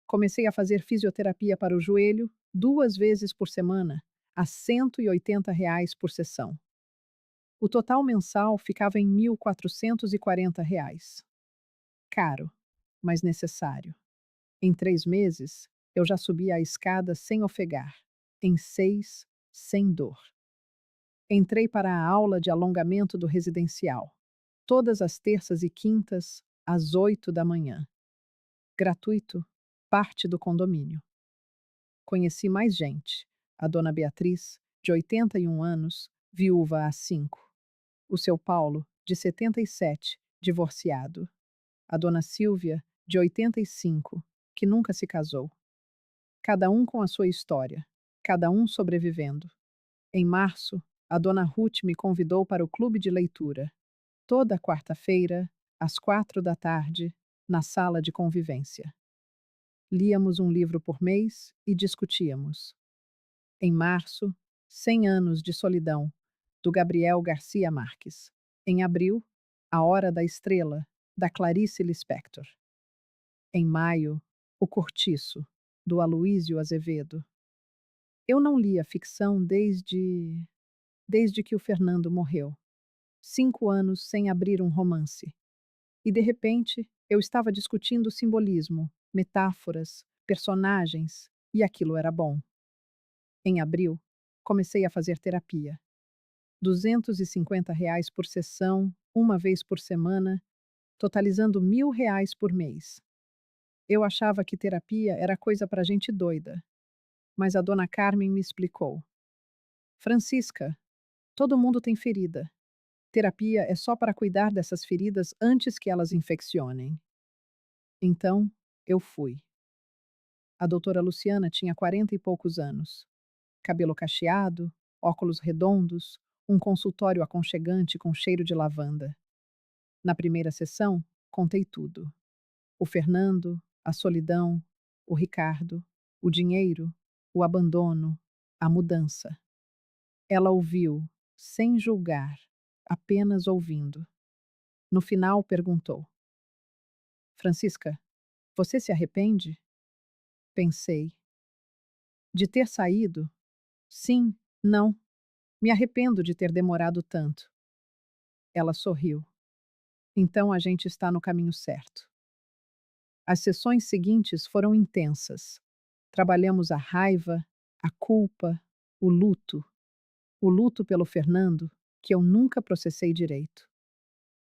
Comecei a fazer fisioterapia para o joelho 2 vezes por semana, a R$ 180 por sessão. O total mensal ficava em R$ 1.440. Caro, mas necessário. Em 3 meses, eu já subia a escada sem ofegar. Em 6, sem dor. Entrei para a aula de alongamento do residencial. Todas as terças e quintas, às 8 da manhã. Gratuito, parte do condomínio. Conheci mais gente. A dona Beatriz, de 81 anos, viúva há 5. O seu Paulo, de 77, divorciado. A dona Silvia, de 85, que nunca se casou. Cada um com a sua história, cada um sobrevivendo. Em março, a dona Ruth me convidou para o clube de leitura. Toda quarta-feira, às 4 da tarde, na sala de convivência. Líamos um livro por mês e discutíamos. Em março, 100 anos de solidão, do Gabriel Garcia Marques. Em abril, A Hora da Estrela, da Clarice Lispector. Em maio, O Cortiço, do Aloísio Azevedo. Eu não lia ficção desde que o Fernando morreu. 5 anos sem abrir um romance. E de repente, eu estava discutindo simbolismo, metáforas, personagens, e aquilo era bom. Em abril, comecei a fazer terapia. R$ 250 por sessão, uma vez por semana, totalizando R$ 1.000 por mês. Eu achava que terapia era coisa para gente doida, mas a dona Carmen me explicou. Francisca, todo mundo tem ferida. Terapia é só para cuidar dessas feridas antes que elas infeccionem. Então, eu fui. A doutora Luciana tinha 40 e poucos anos. Cabelo cacheado, óculos redondos, um consultório aconchegante com cheiro de lavanda. Na primeira sessão, contei tudo. O Fernando, a solidão, o Ricardo, o dinheiro, o abandono, a mudança. Ela ouviu, sem julgar, apenas ouvindo. No final, perguntou: Francisca, você se arrepende? Pensei. De ter saído? Sim, não. Me arrependo de ter demorado tanto. Ela sorriu. Então a gente está no caminho certo. As sessões seguintes foram intensas. Trabalhamos a raiva, a culpa, o luto. O luto pelo Fernando, que eu nunca processei direito.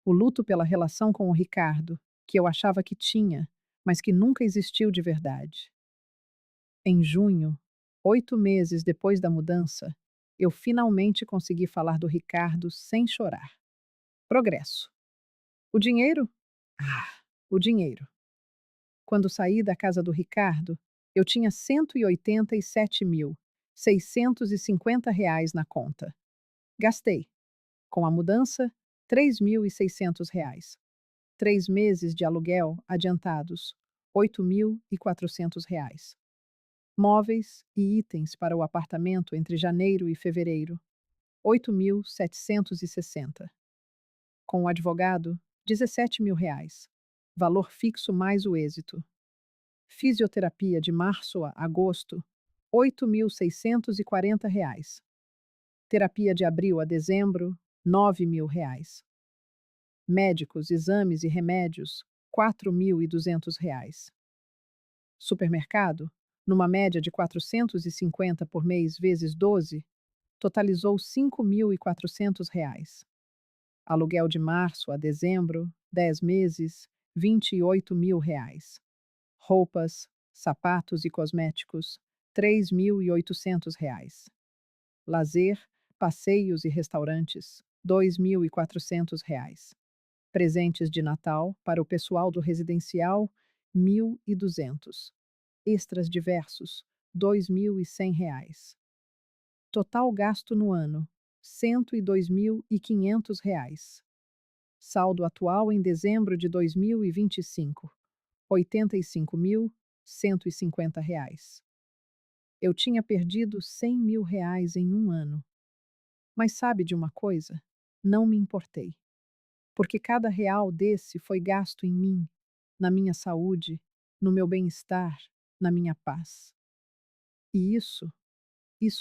O luto pela relação com o Ricardo, que eu achava que tinha, mas que nunca existiu de verdade. Em junho, 8 meses depois da mudança, eu finalmente consegui falar do Ricardo sem chorar. Progresso. O dinheiro? Ah, o dinheiro. Quando saí da casa do Ricardo, eu tinha R$ 187.650 na conta. Gastei. Com a mudança, R$ 3.600. 3 meses de aluguel adiantados, R$ 8.400. Móveis e itens para o apartamento entre janeiro e fevereiro, 8.760. Com o advogado, R$ 17.000. Valor fixo mais o êxito. Fisioterapia de março a agosto, R$ 8.640. Terapia de abril a dezembro, R$ 9.000. Médicos, exames e remédios, R$ 4.200. Supermercado, numa média de 450 por mês vezes 12, totalizou R$ 5.400. Aluguel de março a dezembro, 10 meses, R$ 28.000. Roupas, sapatos e cosméticos, R$ 3.800. Lazer, passeios e restaurantes, R$ 2.400. Presentes de Natal para o pessoal do residencial, 1.200. Extras diversos, R$ 2.100. Total gasto no ano, R$ 102.500. Saldo atual em dezembro de 2025, R$ 85.150. Eu tinha perdido R$ 100.000 em um ano. Mas sabe de uma coisa? Não me importei. Porque cada real desse foi gasto em mim, na minha saúde, no meu bem-estar, na minha paz. E isso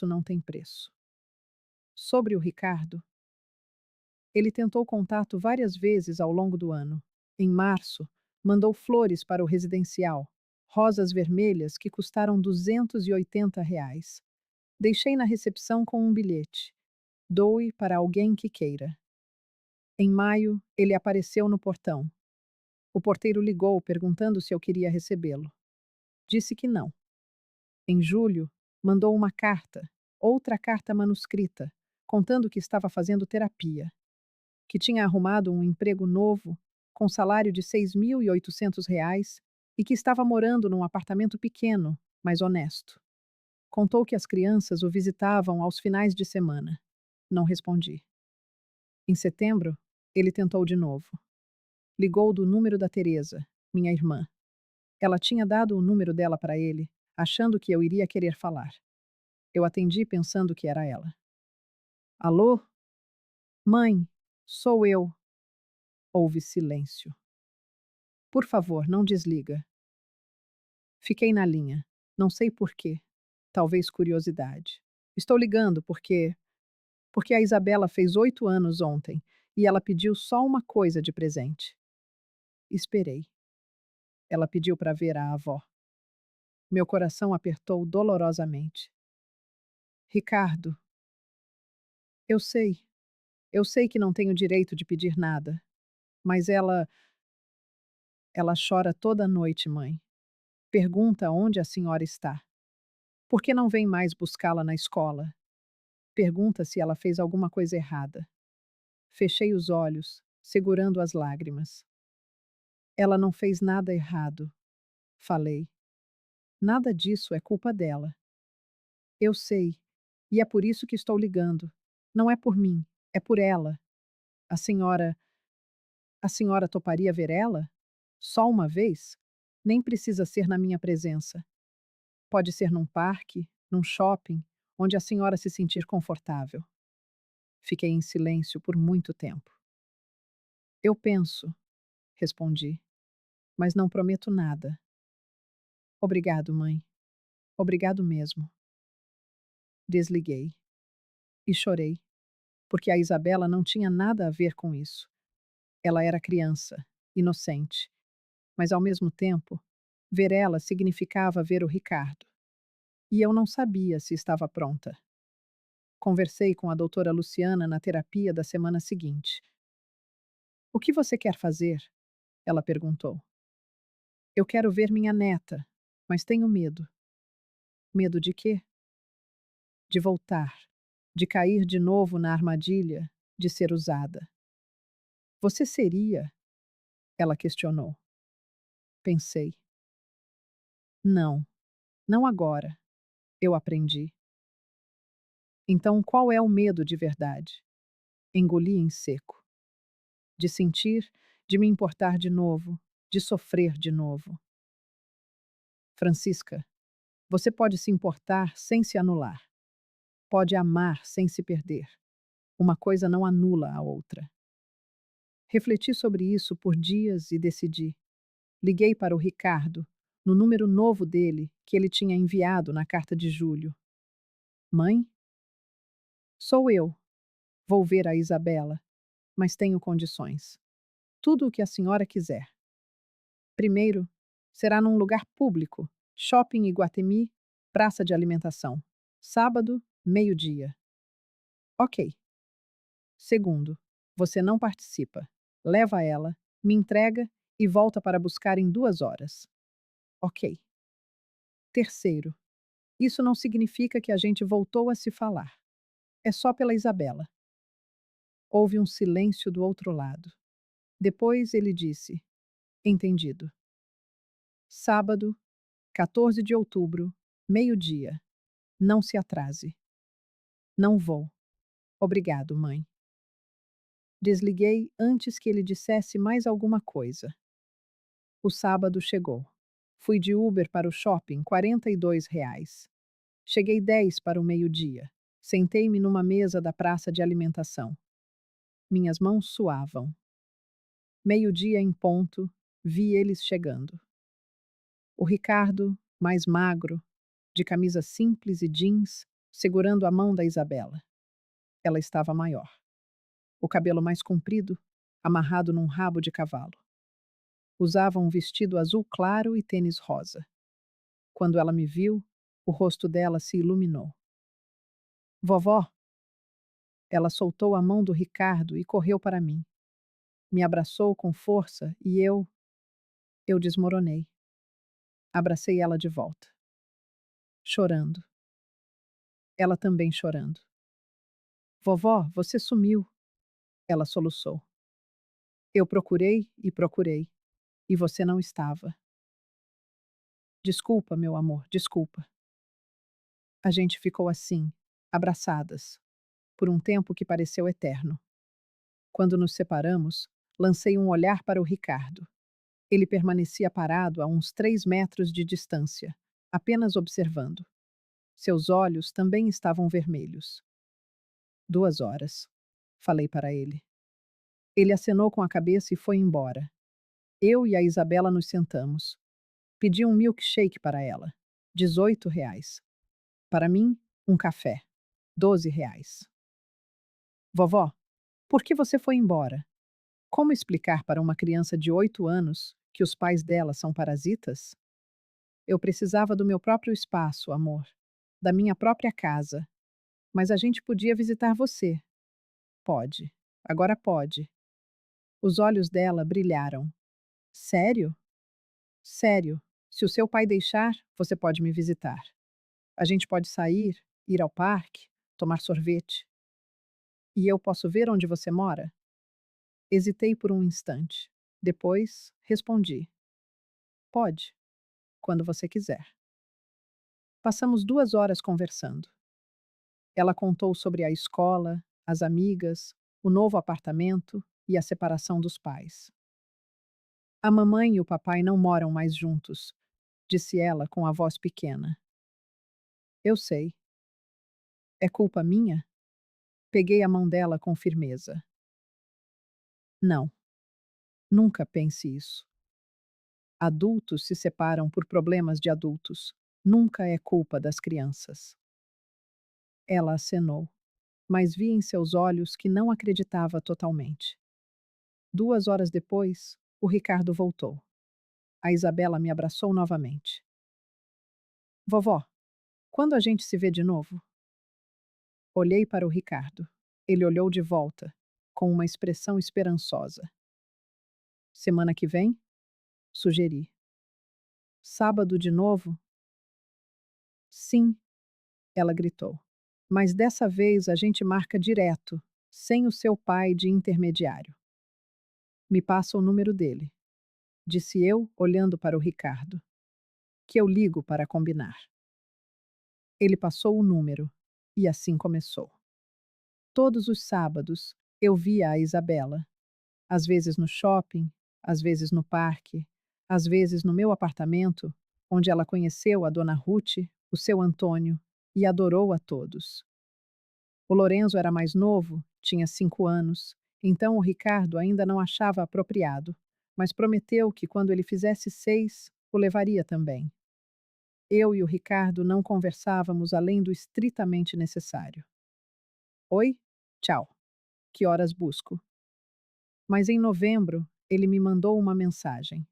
não tem preço. Sobre o Ricardo, ele tentou contato várias vezes ao longo do ano. Em março, mandou flores para o residencial, rosas vermelhas que custaram R$ 280. Deixei na recepção com um bilhete. Doe para alguém que queira. Em maio, ele apareceu no portão. O porteiro ligou perguntando se eu queria recebê-lo. Disse que não. Em julho, mandou uma carta, outra carta manuscrita, contando que estava fazendo terapia, que tinha arrumado um emprego novo, com salário de R$ 6.800 e que estava morando num apartamento pequeno, mas honesto. Contou que as crianças o visitavam aos finais de semana. Não respondi. Em setembro, ele tentou de novo. Ligou do número da Teresa, minha irmã. Ela tinha dado o número dela para ele, achando que eu iria querer falar. Eu atendi pensando que era ela. Alô? Mãe, sou eu. Houve silêncio. Por favor, não desliga. Fiquei na linha. Não sei por quê. Talvez curiosidade. Estou ligando porque a Isabela fez 8 anos ontem e ela pediu só uma coisa de presente. Esperei. Ela pediu para ver a avó. Meu coração apertou dolorosamente. Ricardo, eu sei. Eu sei que não tenho direito de pedir nada, mas ela chora toda noite, mãe. Pergunta onde a senhora está. Por que não vem mais buscá-la na escola? Pergunta se ela fez alguma coisa errada. Fechei os olhos, segurando as lágrimas. Ela não fez nada errado, falei. Nada disso é culpa dela. Eu sei, e é por isso que estou ligando. Não é por mim, é por ela. A senhora. A senhora toparia ver ela? Só uma vez? Nem precisa ser na minha presença. Pode ser num parque, num shopping, onde a senhora se sentir confortável. Fiquei em silêncio por muito tempo. Eu penso, respondi, mas não prometo nada. Obrigado, mãe. Obrigado mesmo. Desliguei e chorei, porque a Isabela não tinha nada a ver com isso. Ela era criança, inocente, mas ao mesmo tempo, ver ela significava ver o Ricardo. E eu não sabia se estava pronta. Conversei com a doutora Luciana na terapia da semana seguinte. O que você quer fazer? Ela perguntou. Eu quero ver minha neta, mas tenho medo. Medo de quê? De voltar, de cair de novo na armadilha, de ser usada. Você seria? Ela questionou. Pensei. Não, não agora. Eu aprendi. Então qual é o medo de verdade? Engoli em seco. De sentir, de me importar de novo, de sofrer de novo. Francisca, você pode se importar sem se anular. Pode amar sem se perder. Uma coisa não anula a outra. Refleti sobre isso por dias e decidi. Liguei para o Ricardo, no número novo dele, que ele tinha enviado na carta de julho. Mãe? Sou eu. Vou ver a Isabela, mas tenho condições. Tudo o que a senhora quiser. Primeiro, será num lugar público, Shopping Iguatemi, praça de alimentação. Sábado, meio-dia. Ok. Segundo, você não participa. Leva ela, me entrega e volta para buscar em 2 horas. Ok. Terceiro, isso não significa que a gente voltou a se falar. É só pela Isabela. Houve um silêncio do outro lado. Depois ele disse: Entendido. Sábado, 14 de outubro, meio-dia. Não se atrase. Não vou. Obrigado, mãe. Desliguei antes que ele dissesse mais alguma coisa. O sábado chegou. Fui de Uber para o shopping, R$ 42. Cheguei 10 para o meio-dia. Sentei-me numa mesa da praça de alimentação. Minhas mãos suavam. Meio-dia em ponto, vi eles chegando. O Ricardo, mais magro, de camisa simples e jeans, segurando a mão da Isabela. Ela estava maior. O cabelo mais comprido, amarrado num rabo de cavalo. Usava um vestido azul claro e tênis rosa. Quando ela me viu, o rosto dela se iluminou. Vovó! Ela soltou a mão do Ricardo e correu para mim. Me abraçou com força e eu desmoronei. Abracei ela de volta. Chorando. Ela também chorando. Vovó, você sumiu. Ela soluçou. Eu procurei e procurei. E você não estava. Desculpa, meu amor, desculpa. A gente ficou assim, abraçadas, por um tempo que pareceu eterno. Quando nos separamos, lancei um olhar para o Ricardo. Ele permanecia parado a uns 3 metros de distância, apenas observando. Seus olhos também estavam vermelhos. 2 horas, falei para ele. Ele acenou com a cabeça e foi embora. Eu e a Isabela nos sentamos. Pedi um milkshake para ela. R$ 18. Para mim, um café. R$ 12. Vovó, por que você foi embora? Como explicar para uma criança de 8 anos que os pais dela são parasitas? Eu precisava do meu próprio espaço, amor. Da minha própria casa. Mas a gente podia visitar você. Pode. Agora pode. Os olhos dela brilharam. Sério? Sério. Se o seu pai deixar, você pode me visitar. A gente pode sair, ir ao parque, tomar sorvete. E eu posso ver onde você mora? Hesitei por um instante. Depois, respondi: Pode, quando você quiser. Passamos 2 horas conversando. Ela contou sobre a escola, as amigas, o novo apartamento e a separação dos pais. A mamãe e o papai não moram mais juntos, disse ela com a voz pequena. Eu sei. É culpa minha? Peguei a mão dela com firmeza. Não, nunca pense isso. Adultos se separam por problemas de adultos. Nunca é culpa das crianças. Ela acenou, mas vi em seus olhos que não acreditava totalmente. 2 horas depois, o Ricardo voltou. A Isabela me abraçou novamente. Vovó, quando a gente se vê de novo? Olhei para o Ricardo. Ele olhou de volta, com uma expressão esperançosa. Semana que vem? Sugeri. Sábado de novo? Sim, ela gritou. Mas dessa vez a gente marca direto, sem o seu pai de intermediário. Me passa o número dele, disse eu, olhando para o Ricardo. Que eu ligo para combinar. Ele passou o número, e assim começou. Todos os sábados, eu via a Isabela. Às vezes no shopping, às vezes no parque, às vezes no meu apartamento, onde ela conheceu a dona Ruth, o seu Antônio, e adorou a todos. O Lorenzo era mais novo, tinha 5 anos, então o Ricardo ainda não achava apropriado, mas prometeu que quando ele fizesse 6, o levaria também. Eu e o Ricardo não conversávamos além do estritamente necessário. Oi? Tchau. Que horas busco? Mas em novembro, ele me mandou uma mensagem.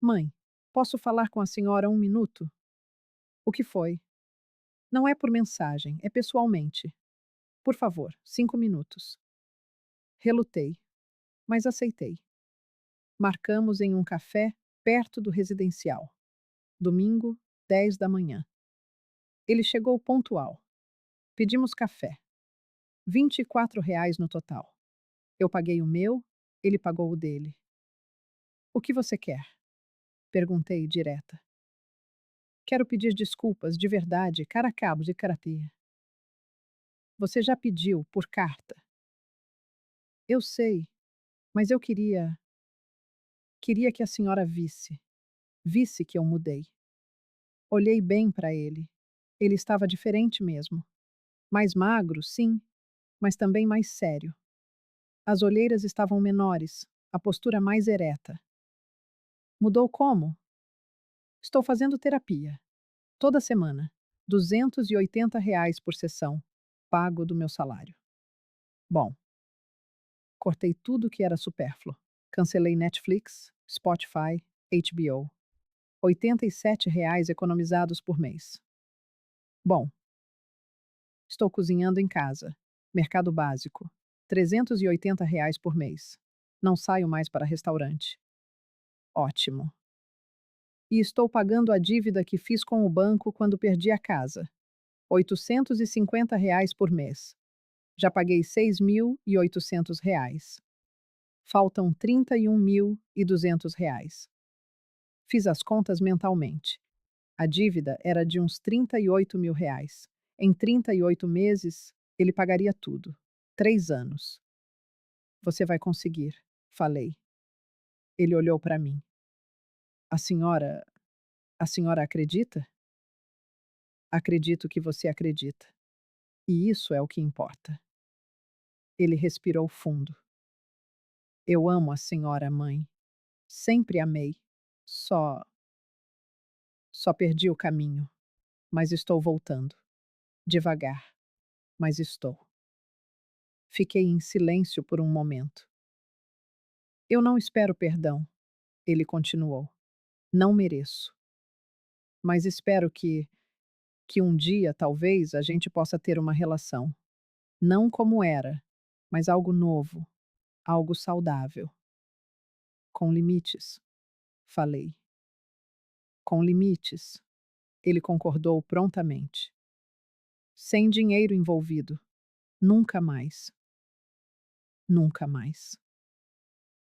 Mãe, posso falar com a senhora um minuto? O que foi? Não é por mensagem, é pessoalmente. Por favor, 5 minutos. Relutei, mas aceitei. Marcamos em um café perto do residencial. Domingo, 10 da manhã. Ele chegou pontual. Pedimos café. R$ 24 no total. Eu paguei o meu, ele pagou o dele. O que você quer? Perguntei direta. Quero pedir desculpas de verdade, cara a cabo de karatê. Você já pediu por carta. Eu sei, mas eu queria que a senhora visse. Visse que eu mudei. Olhei bem para ele. Ele estava diferente mesmo. Mais magro, sim, mas também mais sério. As olheiras estavam menores, a postura mais ereta. Mudou como? Estou fazendo terapia. Toda semana. R$ 280 por sessão, pago do meu salário. Bom, cortei tudo que era supérfluo. Cancelei Netflix, Spotify, HBO. R$ 87 economizados por mês. Bom, estou cozinhando em casa. Mercado básico. R$ 380 por mês. Não saio mais para restaurante. Ótimo. E estou pagando a dívida que fiz com o banco quando perdi a casa. R$ 850 por mês. Já paguei R$ 6.800. Faltam R$ 31.200. Fiz as contas mentalmente. A dívida era de uns R$ 38.000. Em 38 meses, ele pagaria tudo. 3 anos. Você vai conseguir, falei. Ele olhou para mim. A senhora. A senhora acredita? Acredito que você acredita. E isso é o que importa. Ele respirou fundo. Eu amo a senhora, mãe. Sempre amei. Só. Só perdi o caminho. Mas estou voltando. Devagar. Mas estou. Fiquei em silêncio por um momento. Eu não espero perdão, ele continuou. Não mereço. Mas espero que um dia, talvez, a gente possa ter uma relação. Não como era, mas algo novo, algo saudável. Com limites, falei. Com limites, ele concordou prontamente. Sem dinheiro envolvido. Nunca mais. Nunca mais.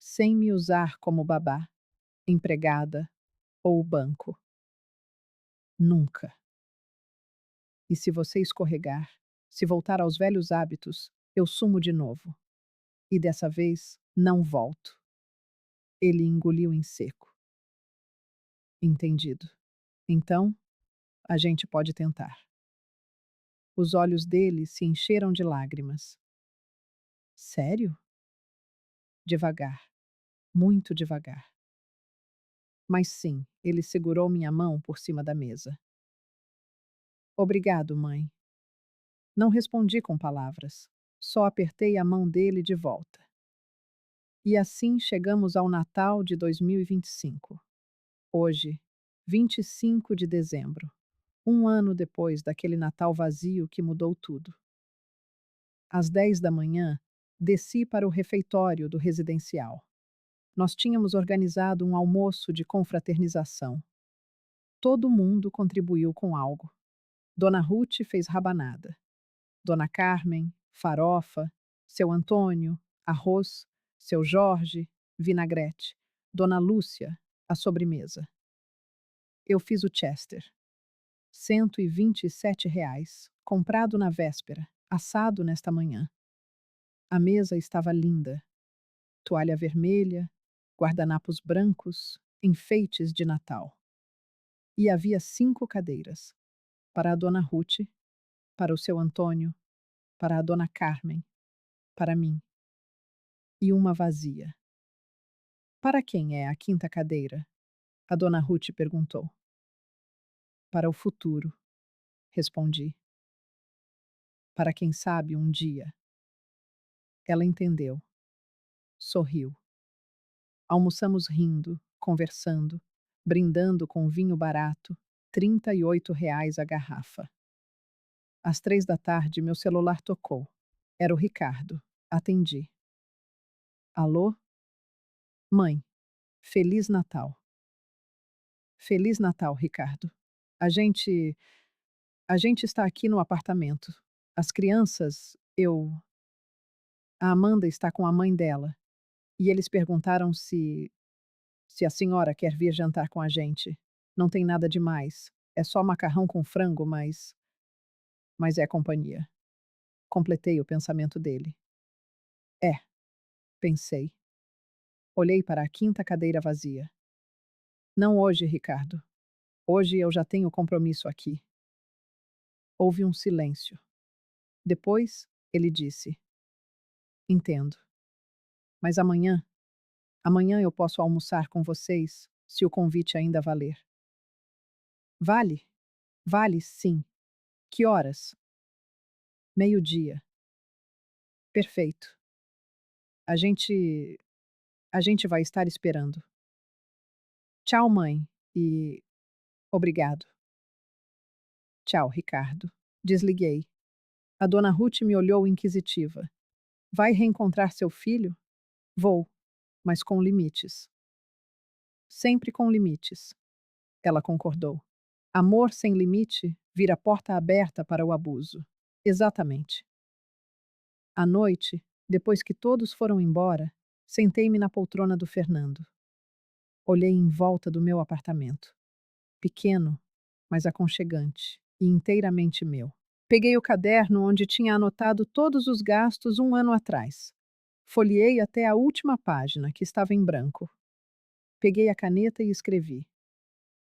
sem me usar como babá, empregada ou banco. Nunca. E se você escorregar, se voltar aos velhos hábitos, eu sumo de novo. E dessa vez não volto. Ele engoliu em seco. Entendido. Então, a gente pode tentar. Os olhos dele se encheram de lágrimas. Sério? Devagar, muito devagar. Mas sim, ele segurou minha mão por cima da mesa. Obrigado, mãe. Não respondi com palavras. Só apertei a mão dele de volta. E assim chegamos ao Natal de 2025. Hoje, 25 de dezembro. Um ano depois daquele Natal vazio que mudou tudo. Às 10 da manhã, desci para o refeitório do residencial. Nós tínhamos organizado um almoço de confraternização. Todo mundo contribuiu com algo. Dona Ruth fez rabanada. Dona Carmen, farofa. Seu Antônio, arroz. Seu Jorge, vinagrete. Dona Lúcia, a sobremesa. Eu fiz o Chester. R$ 127, comprado na véspera, assado nesta manhã. A mesa estava linda. Toalha vermelha, guardanapos brancos, enfeites de Natal. E havia 5 cadeiras. Para a Dona Ruth, para o seu Antônio, para a Dona Carmen, para mim. E uma vazia. Para quem é a quinta cadeira? A Dona Ruth perguntou. Para o futuro, respondi. Para quem sabe um dia. Ela entendeu. Sorriu. Almoçamos rindo, conversando, brindando com vinho barato, R$ 38 a garrafa. Às 3 da tarde, meu celular tocou. Era o Ricardo. Atendi. Alô? Mãe, Feliz Natal. Feliz Natal, Ricardo. A gente. A gente está aqui no apartamento. As crianças, eu. A Amanda está com a mãe dela. E eles perguntaram se a senhora quer vir jantar com a gente. Não tem nada demais. É só macarrão com frango, mas é companhia. Completei o pensamento dele. É, pensei. Olhei para a quinta cadeira vazia. Não hoje, Ricardo. Hoje eu já tenho compromisso aqui. Houve um silêncio. Depois, ele disse: Entendo. Mas amanhã eu posso almoçar com vocês, se o convite ainda valer. Vale? Vale, sim. Que horas? Meio-dia. Perfeito. A gente. A gente vai estar esperando. Tchau, mãe. E. Obrigado. Tchau, Ricardo. Desliguei. A Dona Ruth me olhou inquisitiva. Vai reencontrar seu filho? Vou, mas com limites. Sempre com limites. Ela concordou. Amor sem limite vira porta aberta para o abuso. Exatamente. À noite, depois que todos foram embora, sentei-me na poltrona do Fernando. Olhei em volta do meu apartamento. Pequeno, mas aconchegante e inteiramente meu. Peguei o caderno onde tinha anotado todos os gastos um ano atrás. Folheei até a última página, que estava em branco. Peguei a caneta e escrevi: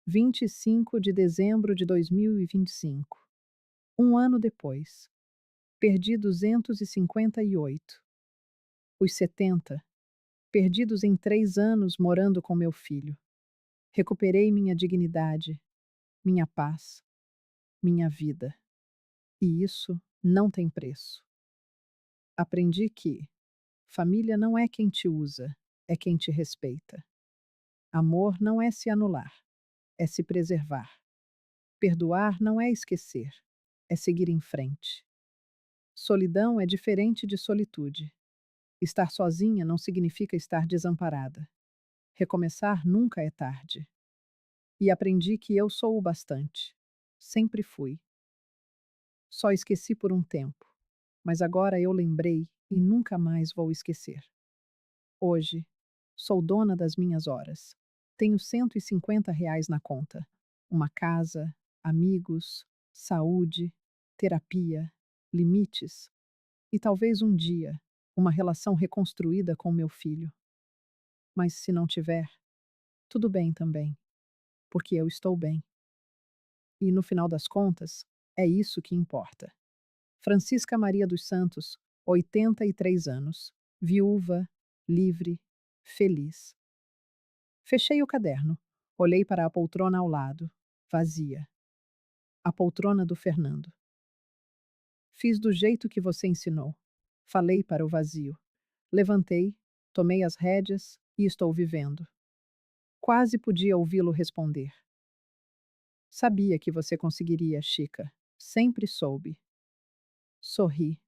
25 de dezembro de 2025. Um ano depois. Perdi 258. Os 70. Perdidos em 3 anos morando com meu filho. Recuperei minha dignidade, minha paz, minha vida. E isso não tem preço. Aprendi que família não é quem te usa, é quem te respeita. Amor não é se anular, é se preservar. Perdoar não é esquecer, é seguir em frente. Solidão é diferente de solitude. Estar sozinha não significa estar desamparada. Recomeçar nunca é tarde. E aprendi que eu sou o bastante. Sempre fui. Só esqueci por um tempo, mas agora eu lembrei e nunca mais vou esquecer. Hoje, Sou dona das minhas horas. Tenho R$ 150 na conta. Uma casa, amigos, saúde, terapia, limites e talvez um dia uma relação reconstruída com meu filho. Mas se não tiver, tudo bem também, porque eu estou bem. E no final das contas, é isso que importa. Francisca Maria dos Santos, 83 anos, viúva, livre, feliz. Fechei o caderno, olhei para a poltrona ao lado, vazia. A poltrona do Fernando. Fiz do jeito que você ensinou. Falei para o vazio. Levantei, tomei as rédeas e estou vivendo. Quase podia ouvi-lo responder. Sabia que você conseguiria, Chica. Sempre soube. Sorri.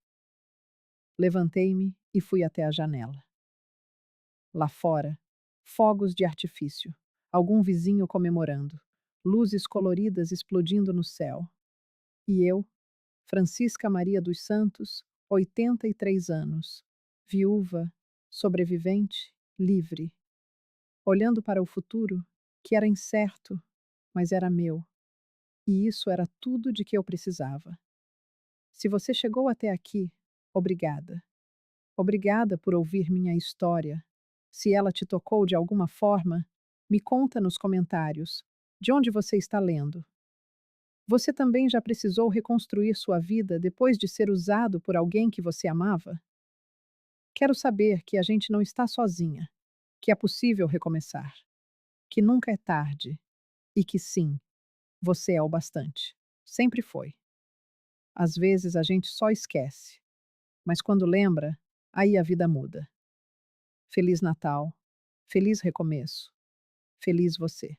Levantei-me e fui até a janela. Lá fora, fogos de artifício, algum vizinho comemorando, luzes coloridas explodindo no céu. E eu, Francisca Maria dos Santos, 83 anos, viúva, sobrevivente, livre, olhando para o futuro, que era incerto, mas era meu, e isso era tudo de que eu precisava. Se você chegou até aqui, obrigada. Obrigada por ouvir minha história. Se ela te tocou de alguma forma, me conta nos comentários. De onde você está lendo? Você também já precisou reconstruir sua vida depois de ser usado por alguém que você amava? Quero saber que a gente não está sozinha, que é possível recomeçar, que nunca é tarde e que sim, você é o bastante. Sempre foi. Às vezes a gente só esquece, mas quando lembra, aí a vida muda. Feliz Natal, feliz recomeço, feliz você.